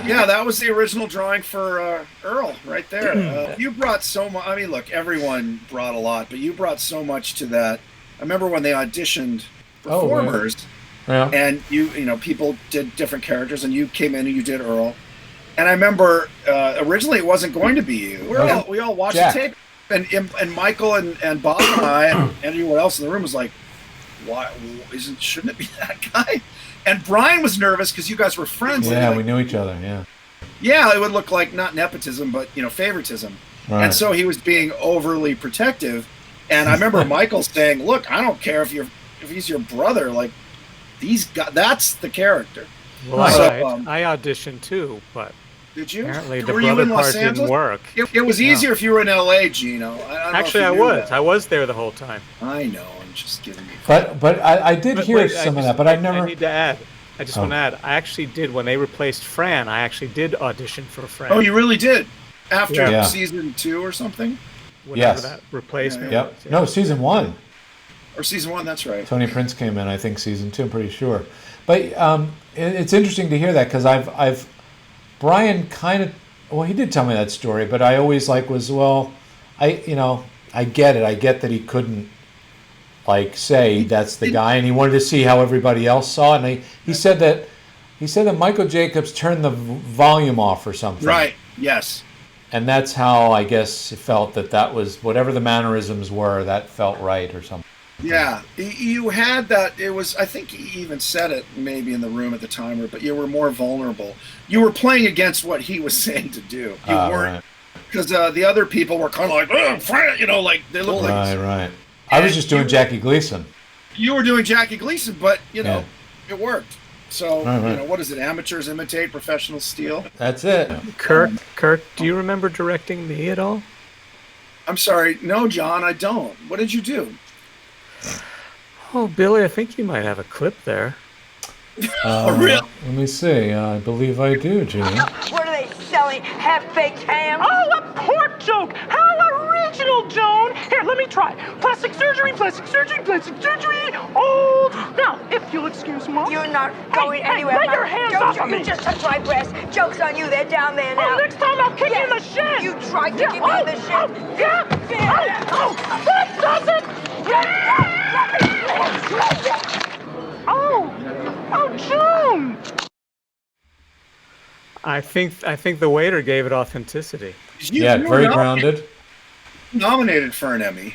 Yeah, that was the original drawing for Earl right there. You brought so much. I mean, look, everyone brought a lot, but you brought so much to that. I remember when they auditioned performers, and people did different characters, and you came in and you did Earl. And I remember originally it wasn't going to be you. We all watched the tape, and Michael and Bob and I and anyone else in the room was like, why shouldn't it be that guy? And Brian was nervous because you guys were friends. Yeah, we knew each other. Yeah, it would look like not nepotism, but favoritism. Right. And so he was being overly protective. And I remember Michael saying, "Look, I don't care if he's your brother. Like these guys, that's the character." Well, I auditioned too, but did you? Apparently, the brother part didn't work. It was easier if you were in LA, Gino. Actually, I was. I was there the whole time. I know. Just giving me. But I did hear some of that, but I never. I need to add. I just want to add. I actually did when they replaced Fran. I actually did audition for Fran. Oh, you really did? After season 2 or something? Whatever that replacement. Yep. Was, No, season 1. Or season 1. That's right. Tony Prince came in. I think season 2. I'm pretty sure. But it's interesting to hear that because I've Brian kind of he did tell me that story, but I always I get it. I get that he couldn't. Say that's the guy, and he wanted to see how everybody else saw it. And he said that Michael Jacobs turned the volume off or something. Right. Yes. And that's how I guess it felt that was whatever the mannerisms were that felt right or something. Yeah, you had that. It was. I think he even said it maybe in the room at the time, but you were more vulnerable. You were playing against what he was saying to do. You weren't because the other people were kind of like, they look like right. I was just doing Jackie Gleason. You were doing Jackie Gleason, but it worked. So what is it? Amateurs imitate, professionals steal. That's it. Kirk, do you remember directing me at all? I'm sorry, no, John, I don't. What did you do? Oh, Billy, I think you might have a clip there. Really? Let me see. I believe I do, Gene. What are they selling? Half-baked ham? Oh, a pork joke! How original, Joan! Here, let me try. Plastic surgery, plastic surgery, plastic surgery. Old. Now, if you'll excuse me. You're not going anywhere. Let your hands off of me. You just touched my breast. Joke's on you. They're down there now. Oh, next time I'll kick you in the shin. You tried to kick me in the shin. That does it. Oh, Joan. I think the waiter gave it authenticity. Very grounded. Nominated for an Emmy.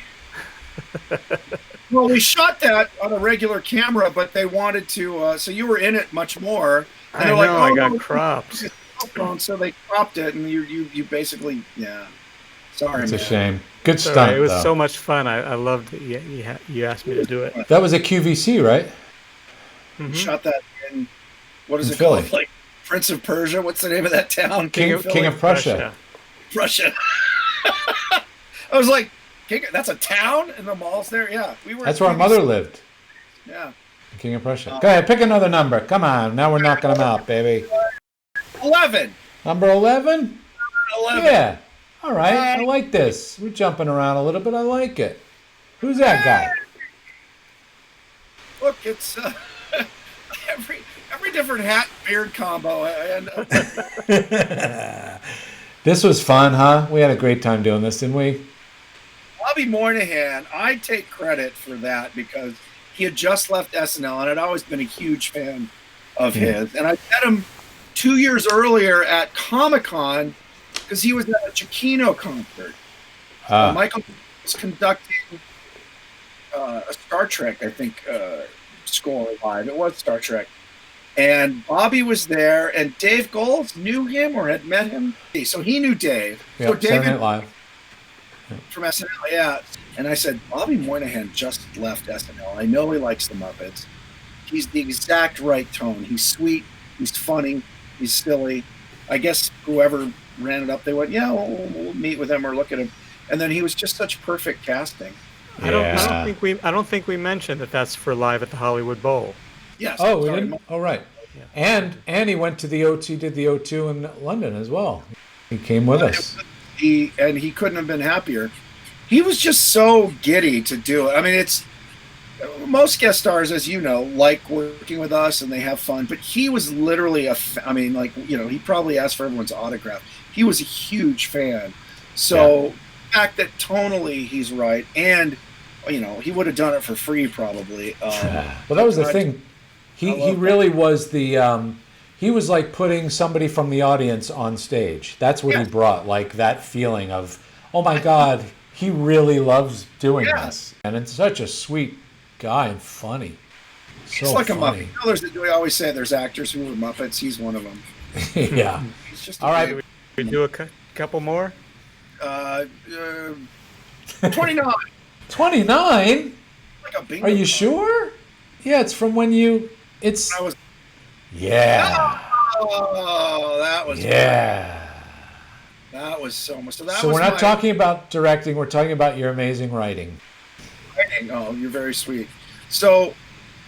Well, we shot that on a regular camera, but they wanted to. So you were in it much more. And I know. like, I got cropped. So they cropped it, and you basically Sorry, it's man. a shame. Good stunt. It was so much fun. I loved it. You asked me to do it. That was a QVC, right? Mm-hmm. Shot that in Philly. called? Like Prince of Persia. What's the name of that town? King of Prussia. Prussia. I was like, that's a town in the malls there. Yeah, we were. That's where our mother lived. Yeah. King of Prussia. Go ahead, pick another number. Come on, now we're knocking them out, baby. 11. Number 11. 11. Yeah. All right. I like this. We're jumping around a little bit. I like it. Who's that guy? Look, it's every different hat beard combo. This was fun, huh? We had a great time doing this, didn't we? Bobby Moynihan, I take credit for that because he had just left SNL, and I'd always been a huge fan of his. And I met him 2 years earlier at Comic-Con because he was at a Chiquino concert. Michael was conducting a Star Trek, I think, score live. It was Star Trek. And Bobby was there, and Dave Goelz knew him or had met him. So he knew Dave. Yeah, so Saturday Night Live. From SNL, yeah. And I said, Bobby Moynihan just left SNL. I know he likes the Muppets. He's the exact right tone. He's sweet. He's funny. He's silly. I guess whoever ran it up, they went, yeah, we'll meet with him or look at him. And then he was just such perfect casting. I don't think we mentioned that that's for Live at the Hollywood Bowl. Yes. Oh, we didn't? Oh, right. Yeah. And he went to the O2, did the O2 in London as well. He came with us. He couldn't have been happier. He was just so giddy to do it. I mean, it's most guest stars, as you know, like working with us and they have fun. But he was literally he probably asked for everyone's autograph. He was a huge fan. So the fact that tonally he's right, and he would have done it for free probably. Well, that was the thing. He really was the. He was like putting somebody from the audience on stage. That's what he brought, like that feeling of, oh my God, he really loves doing this. And it's such a sweet guy and funny. He's like funny. A Muppet. We always say there's actors who are Muppets. He's one of them. Yeah. He's just all right. We do a couple more? 29. 29? Like a bingo Are you card. sure? Yeah, it's from when you... It's... Yeah. Oh, that was... Yeah. That was so much. So we're not talking about directing. We're talking about your amazing writing. Oh, you're very sweet. So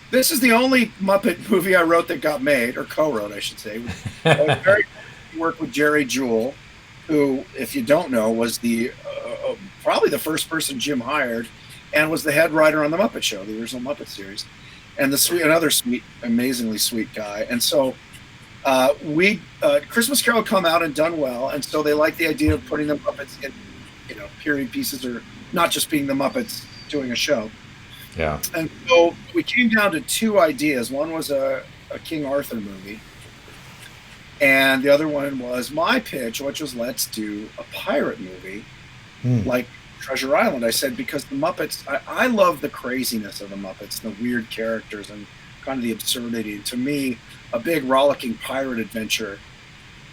this is the only Muppet movie I wrote that got made, or co-wrote, I should say. I was very worked with Jerry Jewell, who, if you don't know, was the probably the first person Jim hired, and was the head writer on the Muppet Show, the original Muppet series, and another sweet, amazingly sweet guy. And so Christmas Carol come out and done well, and so they liked the idea of putting the Muppets in, period pieces, or not just being the Muppets doing a show. Yeah. And so we came down to two ideas. One was a King Arthur movie, and the other one was my pitch, which was, let's do a pirate movie like Treasure Island. I said, because the Muppets, I love the craziness of the Muppets, the weird characters, and kind of the absurdity. And to me, a big rollicking pirate adventure,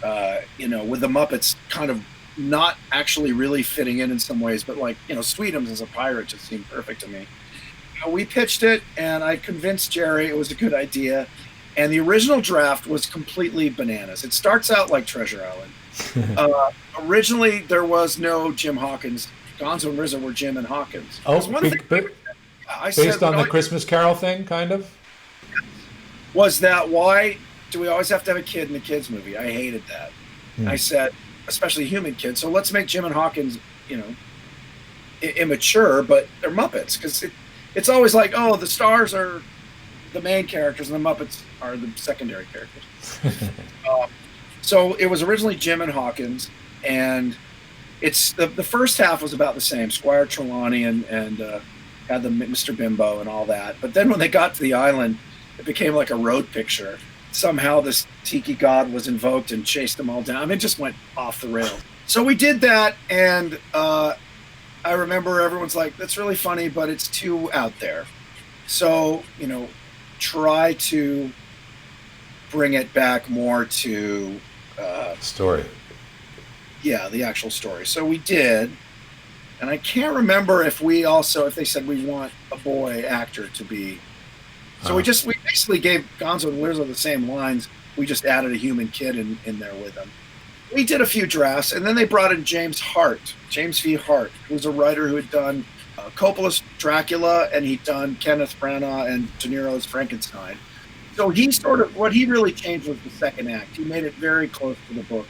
with the Muppets kind of not actually really fitting in some ways, but Sweetums as a pirate just seemed perfect to me. We pitched it, and I convinced Jerry it was a good idea. And the original draft was completely bananas. It starts out like Treasure Island. Originally, there was no Jim Hawkins. Gonzo and Rizzo were Jim and Hawkins. Oh, based on the Christmas Carol thing, kind of? Was that, why do we always have to have a kid in the kids movie? I hated that. I said, especially human kids, so let's make Jim and Hawkins, immature, but they're Muppets. Because it's always like, oh, the stars are the main characters and the Muppets are the secondary characters. So it was originally Jim and Hawkins, and it's the first half was about the same. Squire Trelawney and had the Mr. Bimbo and all that. But then when they got to the island, it became like a road picture. Somehow this tiki god was invoked and chased them all down. I mean, it just went off the rails. So we did that, and I remember everyone's like, that's really funny, but it's too out there. So, try to bring it back more to... story. Yeah, the actual story. So we did, and I can't remember if they said we want a boy actor to be... So we basically gave Gonzo and Lizzo the same lines. We just added a human kid in there with them. We did a few drafts, and then they brought in James V. Hart, who was a writer who had done Coppola's Dracula, and he'd done Kenneth Branagh and De Niro's Frankenstein. So what he really changed was the second act. He made it very close to the book.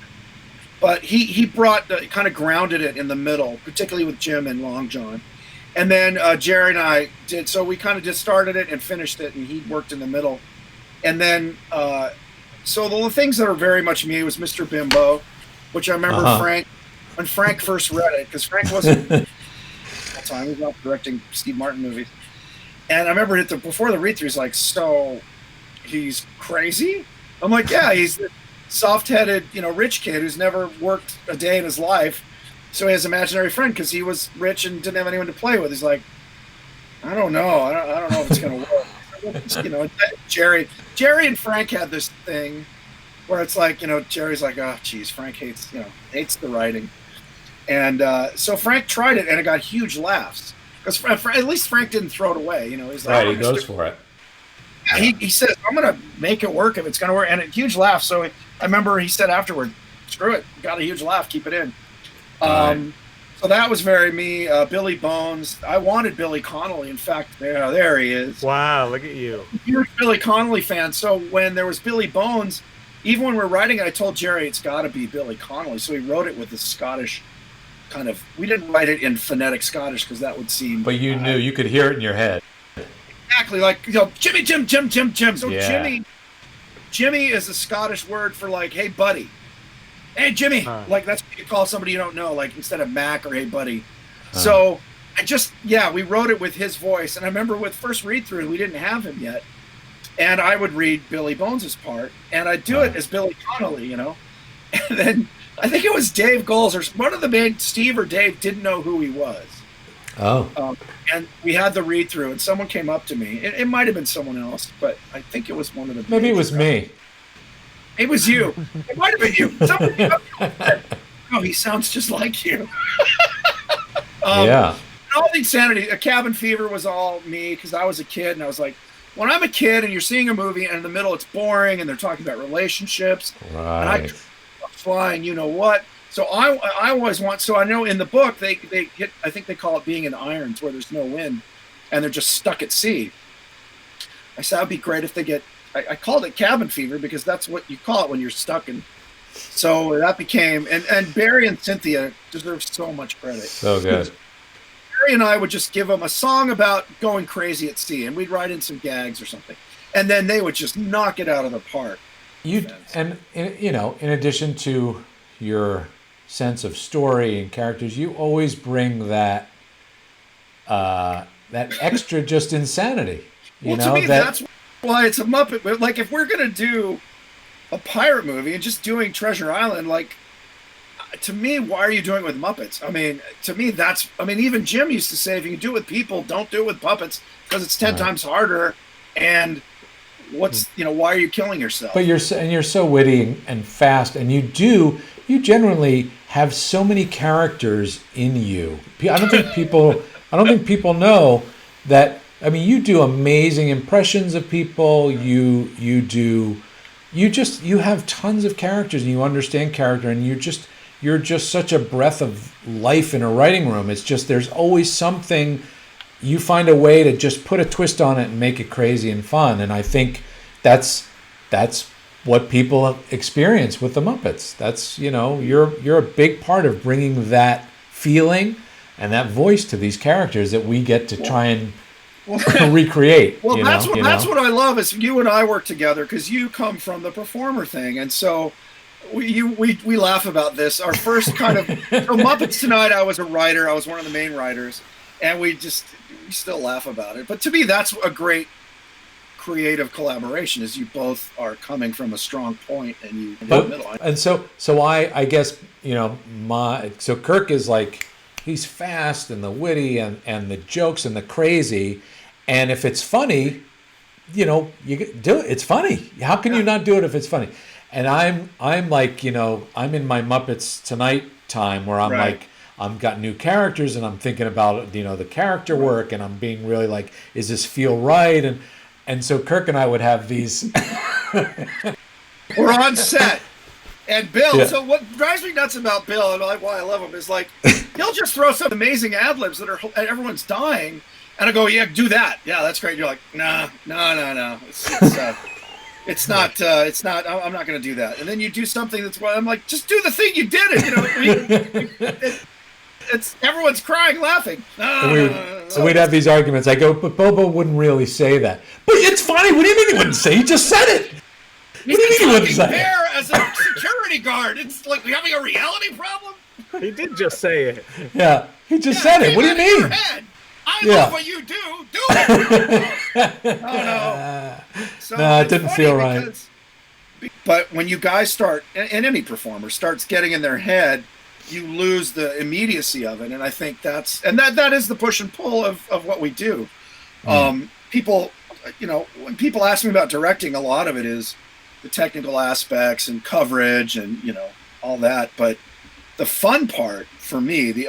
But he brought, kind of grounded it in the middle, particularly with Jim and Long John. And then Jerry and I did, so we kind of just started it and finished it, and he worked in the middle. And then, so the things that are very much me was Mr. Bimbo, which I remember when Frank first read it, because Frank wasn't at the time, he was not directing Steve Martin movies. And I remember before the read-through, he's like, so he's crazy? I'm like, yeah, he's the soft-headed, rich kid who's never worked a day in his life. So he has an imaginary friend because he was rich and didn't have anyone to play with. He's like, I don't know. I don't know if it's going to work. You know, Jerry and Frank had this thing where it's like, you know, Jerry's like, oh, geez, Frank hates the writing. And so Frank tried it, and it got huge laughs. Because at least Frank didn't throw it away. You know, he's like, right, he goes for it. Yeah, he says, I'm going to make it work if it's going to work. And a huge laugh. So I remember he said afterward, screw it. Got a huge laugh. Keep it in. Right. So that was very me. Billy Bones. I wanted Billy Connolly. In fact, there he is. Wow, look at you. Huge Billy Connolly fan. So when there was Billy Bones, even when we're writing it, I told Jerry it's got to be Billy Connolly. So he wrote it with the Scottish kind of. We didn't write it in phonetic Scottish because that would seem. But you knew, you could hear it in your head. Exactly, like, you know, Jimmy, Jim. So Yeah. Jimmy is a Scottish word for like, hey buddy. Hey Jimmy. Like that's what you call somebody you don't know, like instead of Mac or hey buddy. So we wrote it with his voice. And I remember with first read through, we didn't have him yet. And I would read Billy Bones' part, and I'd do it as Billy Connolly, you know. And then I think it was Dave Goals or one of the big Steve or Dave didn't know who he was. Oh. And we had the read through, and someone came up to me. It might have been someone else, but I think it was one of the. Maybe it was me. It was you. It might have been you. Someone came up to me and said, oh, he sounds just like you. Yeah. All the insanity. A Cabin Fever was all me because I was a kid, and I was like, when I'm a kid and you're seeing a movie and in the middle it's boring and they're talking about relationships, Right. and I flying, you know what? So I always want. So I know in the book they hit. I think they call it being in irons where there's no wind, and they're just stuck at sea. I said that'd be great if they get. I called it cabin fever because that's what you call it when you're stuck. And so that became. And Barry and Cynthia deserve so much credit. So good. Barry and I would just give them a song about going crazy at sea, and we'd write in some gags or something, and then they would just knock it out of the park. In addition to your sense of story and characters, you always bring that extra just insanity. To me, that's why it's a Muppet. But like, if we're gonna do a pirate movie and just doing Treasure Island, like, to me, why are you doing it with Muppets? I mean, to me, even Jim used to say, if you can do it with people, don't do it with puppets because it's 10 times harder. And why are you killing yourself? But you're so witty and fast, and you generally have so many characters in you. I don't think people know that. I mean, you do amazing impressions of people. You have tons of characters, and you understand character, and you're just such a breath of life in a writing room. It's just there's always something. You find a way to just put a twist on it and make it crazy and fun. And I think that's what people experience with the Muppets. That's, you're a big part of bringing that feeling and that voice to these characters that we get to try and recreate. Well, that's what I love is you and I work together because you come from the performer thing. And so we laugh about this. Our first kind of Muppets Tonight, I was a writer. I was one of the main writers. And we still laugh about it. But to me, that's a great creative collaboration is you both are coming from a strong point and you in the middle. And so I guess, so Kirk is like, he's fast and the witty and the jokes and the crazy. And if it's funny, you do it. It's funny. How can you not do it if it's funny? And I'm like, I'm in my Muppets Tonight time where I'm like, I've got new characters and I'm thinking about, the character work and I'm being really like, is this feel right? And so Kirk and I would have these. We're on set. And Bill, so what drives me nuts about Bill and why I love him is like, he'll just throw some amazing ad-libs that are, everyone's dying. And I go, yeah, do that. Yeah, that's great. You're like, no. It's not, I'm not going to do that. And then you do something that's, I'm like, just do the thing you did it. It's everyone's crying, laughing. So we'd have these arguments. I go, but Bobo wouldn't really say that. But it's funny. What do you mean he wouldn't say? He just said it. What do you mean he wouldn't say there as a security guard? It's like we're having a reality problem. He did just say it. Yeah, he just said it. What do you mean? I love what you do. Do it. No. So no, it didn't feel right. But when you guys start, and any performer starts getting in their head, you lose the immediacy of it. And I think that is the push and pull of what we do. People, when people ask me about directing, a lot of it is the technical aspects and coverage and all that. But the fun part for me,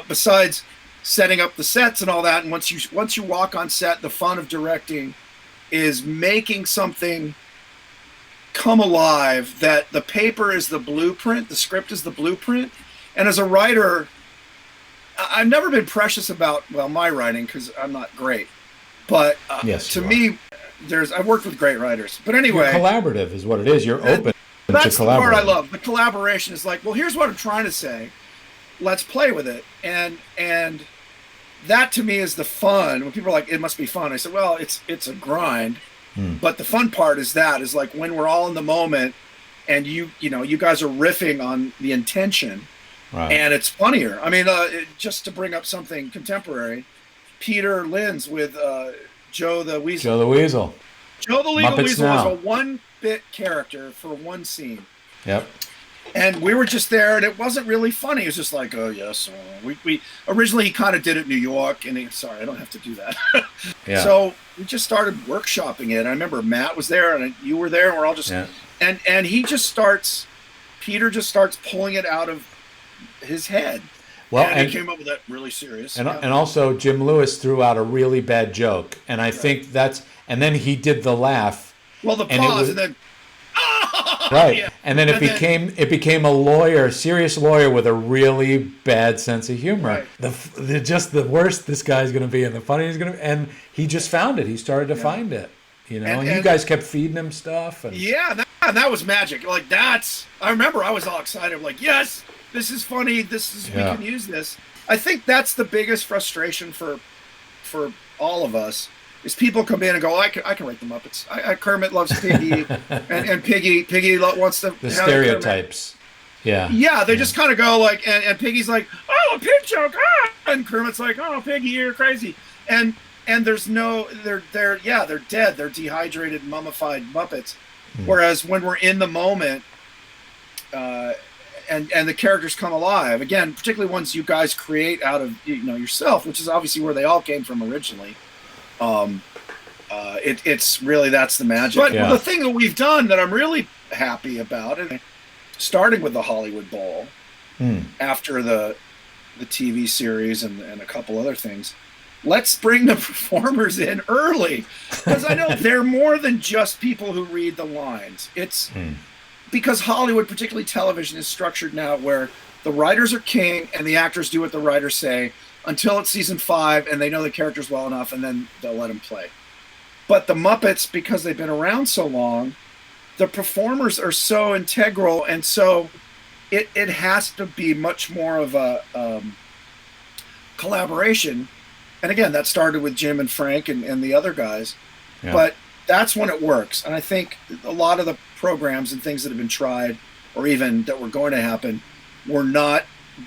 besides setting up the sets and all that, and once you walk on set, the fun of directing is making something come alive. That the paper is the blueprint, the script is the blueprint, and as a writer, I've never been precious about my writing because I'm not great. But to me, I've worked with great writers. But anyway, you're collaborative is what it is. You're open to that's the part I collaborate. love. The collaboration is like, well, here's what I'm trying to say. Let's play with it. And that to me is the fun. When people are like, it must be fun, I said, well, it's a grind. But the fun part is like when we're all in the moment and you guys are riffing on the intention, and it's funnier. I mean, just to bring up something contemporary, Peter Linz with Joe the Weasel. Joe the Weasel. Joe the Legal Muppets Weasel Now. was a one-bit character for one scene. Yep. And we were just there, and it wasn't really funny. It was just like, oh, yes. We originally, he kind of did it in New York, and sorry, I don't have to do that. Yeah. So we just started workshopping it. I remember Matt was there, and you were there, and we're all just... Yeah. And Peter just starts pulling it out of his head. Well, and he came up with that really serious. And also Jim Lewis threw out a really bad joke, and I think and then he did the laugh. Well, the pause, and then right, yeah. and then it became a serious lawyer with a really bad sense of humor. Right. Just the worst this guy's going to be, and the funniest he's going to, and he just found it. He started to find it, and you guys kept feeding him stuff. And that was magic. Like I remember I was all excited, like, yes. This is funny. We can use this. I think that's the biggest frustration for all of us is people come in and go, I can write the Muppets. Kermit loves Piggy, and Piggy wants to. The stereotypes. Yeah, they just kind of go like, and Piggy's like, oh, a pig joke, and Kermit's like, oh, Piggy, you're crazy, and there's no, they're dead. They're dehydrated, mummified Muppets. Whereas when we're in the moment. And the characters come alive again, particularly ones you guys create out of yourself, which is obviously where they all came from originally. It's really that's the magic. But the thing that we've done that I'm really happy about, and starting with the Hollywood Bowl, after the TV series and a couple other things, let's bring the performers in early because I know they're more than just people who read the lines. It's because Hollywood, particularly television, is structured now where the writers are king and the actors do what the writers say until it's season 5 and they know the characters well enough and then they'll let them play. But the Muppets, because they've been around so long, the performers are so integral, and so it has to be much more of a collaboration. And again, that started with Jim and Frank and the other guys. Yeah. But that's when it works. And I think a lot of the programs and things that have been tried, or even that were going to happen, were not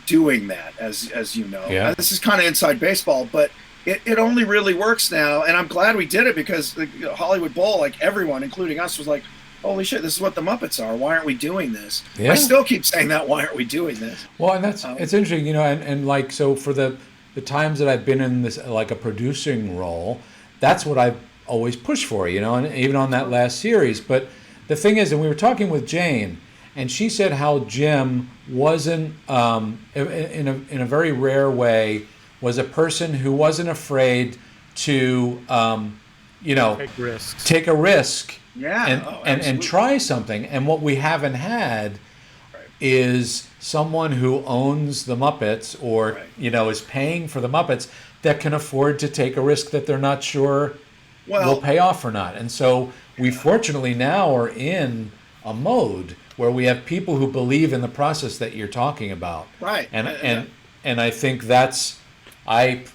doing that, as you know. Yeah. This is kind of inside baseball, but it only really works now. And I'm glad we did it because the Hollywood Bowl, like everyone, including us, was like, holy shit, this is what the Muppets are. Why aren't we doing this? Yeah. I still keep saying that. Why aren't we doing this? Well, and that's it's interesting, and like, so for the times that I've been in this, like a producing role, that's what I've always pushed for, and even on that last series. But the thing is, and we were talking with Jane, and she said how Jim wasn't, in a very rare way, was a person who wasn't afraid to, take a risk, and try something. And what we haven't had is someone who owns the Muppets or is paying for the Muppets that can afford to take a risk that they're not sure will pay off or not. And so we fortunately now are in a mode where we have people who believe in the process that you're talking about. Right. And I think that's that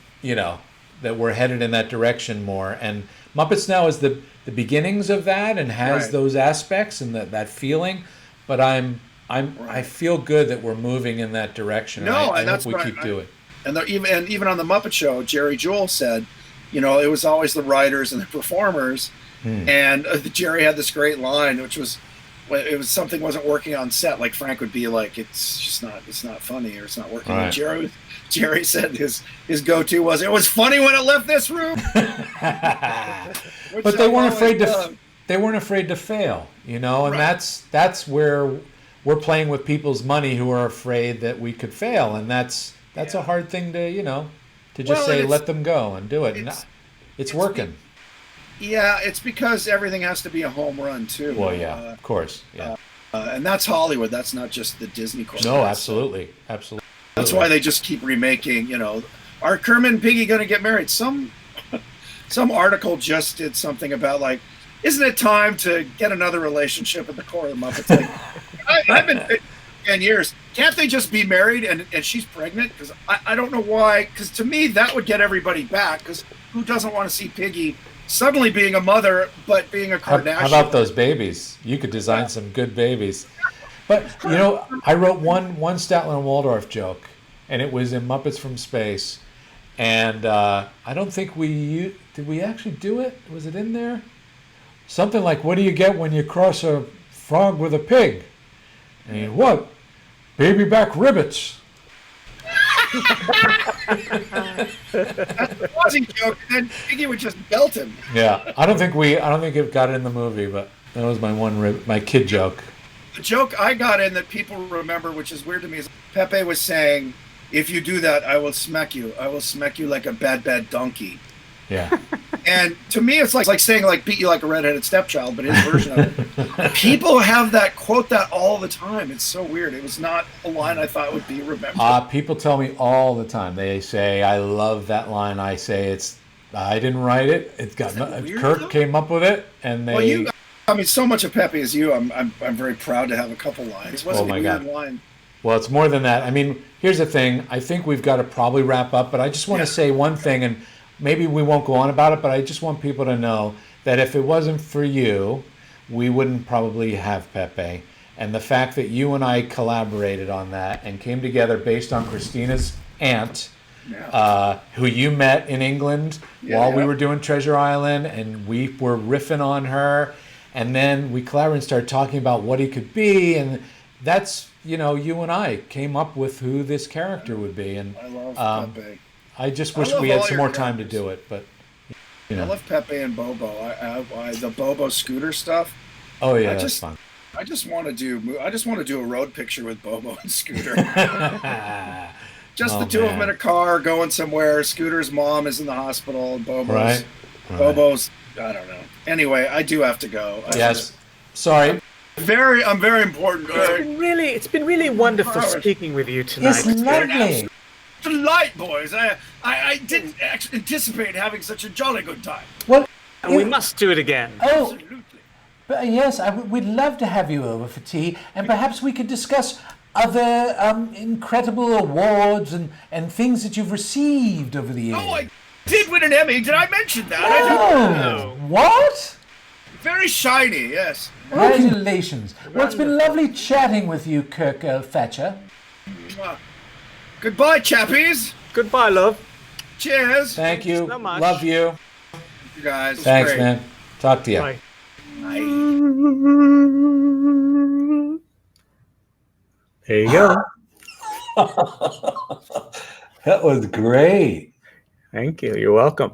we're headed in that direction more. And Muppets Now is the beginnings of that and has those aspects and that feeling. But I feel good that we're moving in that direction. No, and I hope we keep doing. And even on the Muppet Show, Jerry Jewell said, it was always the writers and the performers. And Jerry had this great line, which was, it was something wasn't working on set, like Frank would be like, it's not funny, or it's not working. Right. And Jerry said his go-to was, it was funny when it left this room. But they weren't afraid to. They weren't afraid to fail, and Right. that's where we're playing with people's money who are afraid that we could fail, and that's a hard thing to to just say let them go and do it. And it's working. It's because everything has to be a home run too. Well, yeah, of course, yeah. And that's Hollywood. That's not just the Disney Corporation. No, absolutely. That's why they just keep remaking. Are Kermit and Piggy going to get married? Some article just did something about, like, isn't it time to get another relationship at the core of the Muppets? Like, I've been 10 years. Can't they just be married and she's pregnant? Because I don't know why. Because to me, that would get everybody back. Because who doesn't want to see Piggy suddenly being a mother, but being a Kardashian? How about those babies? You could design some good babies. But, I wrote one Statler and Waldorf joke, and it was in Muppets from Space. And I don't think did we actually do it? Was it in there? Something like, what do you get when you cross a frog with a pig? And what? Baby back ribbits. That's a pausing joke, and then Piggy would just belt him. Yeah, I don't think it got in the movie, but that was my kid joke. The joke I got in that people remember, which is weird to me, is Pepe was saying, if you do that, I will smack you. I will smack you like a bad donkey. Yeah. And to me, it's like saying, like, beat you like a redheaded stepchild, but his version of it. People quote that all the time. It's so weird. It was not a line I thought would be remembered. People tell me all the time. They say, I love that line. I say, I didn't write it. Kirk came up with it, and they... Well, so much of Pepe is you. I'm very proud to have a couple lines. It wasn't a weird line. Well, it's more than that. I mean, here's the thing. I think we've got to probably wrap up, but I just want to say one thing, and maybe we won't go on about it, but I just want people to know that if it wasn't for you, we wouldn't probably have Pepe. And the fact that you and I collaborated on that and came together based on Christina's aunt, who you met in England while we were doing Treasure Island, and we were riffing on her, and then we collaborated and started talking about what he could be, and that's, you and I came up with who this character would be. And I love Pepe. I just wish we had some more time to do it, but I love Pepe and Bobo. The Bobo scooter stuff. Oh yeah, that's fun. I just want to do a road picture with Bobo and Scooter. Just the two of them in a car going somewhere. Scooter's mom is in the hospital, and Bobo's I don't know. Anyway, I do have to go. Yes. Sorry. I'm very important. It's been really wonderful speaking with you tonight. It's lovely. Delight, boys. I didn't actually anticipate having such a jolly good time. Well, we must do it again. Oh, Absolutely. yes, we'd love to have you over for tea, and perhaps we could discuss other incredible awards and things that you've received over the years. Oh, I did win an Emmy. Did I mention that? Oh, I don't know. What? Very shiny, yes. Congratulations. Well, it's been lovely chatting with you, Kirk Thatcher. Goodbye, chappies. Goodbye, love. Cheers. Thank you. so much. Love you. You guys. Thanks, man. Talk to you. Bye. Bye. There you go. That was great. Thank you. You're welcome.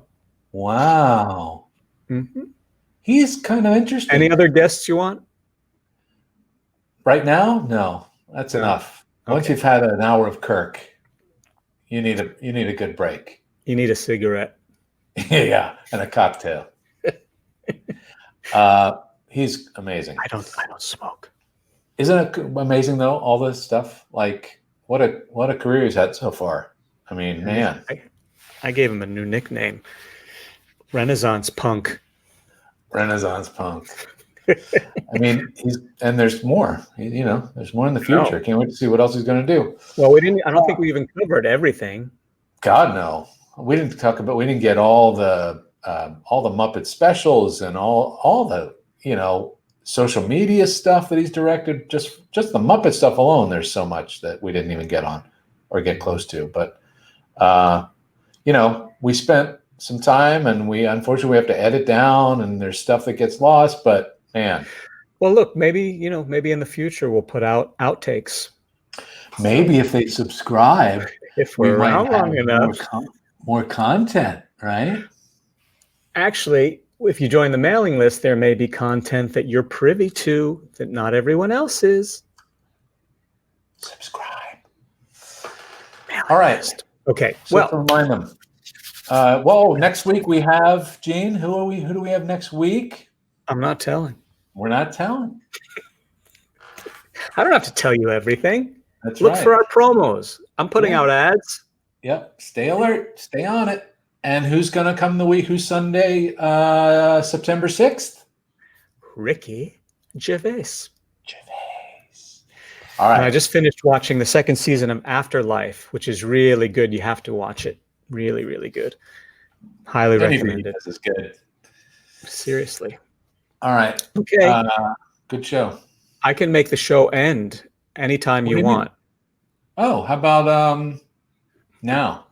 Wow. Mm-hmm. He's kind of interesting. Any other guests you want? Right now? No. That's enough. Once you've had an hour of Kirk, you need a good break. You need a cigarette. Yeah, and a cocktail. He's amazing. I don't smoke. Isn't it amazing though? All this stuff, like what a career he's had so far. I mean, man. I gave him a new nickname, Renaissance Punk. Renaissance Punk. I mean, there's more. There's more in the future. Can't wait to see what else he's going to do. Well, I don't think we even covered everything. God no, we didn't get all the Muppet specials and all the social media stuff that he's directed. Just the Muppet stuff alone. There's so much that we didn't even get on or get close to. But we spent some time, and we unfortunately have to edit down, and there's stuff that gets lost. But man, Well, look, maybe in the future we'll put out outtakes. Maybe if they subscribe, If we we're might around have long enough. more content, right? Actually, if you join the mailing list, there may be content that you're privy to that not everyone else is. Subscribe. All right. List. Okay. So Well, to remind them. Well, next week we have Gene. Who do we have next week? I'm not telling. We're not telling. I don't have to tell you everything. That's Look right. for our promos. I'm putting out ads. Yep. Stay alert. Stay on it. And who's going to come the week? Who's Sunday, September 6th? Ricky Gervais. All right. And I just finished watching the second season of Afterlife, which is really good. You have to watch it. Really, really good. Highly recommend it. This is good. Seriously. All right. Okay. Good show. I can make the show end anytime you want. Oh, how about now?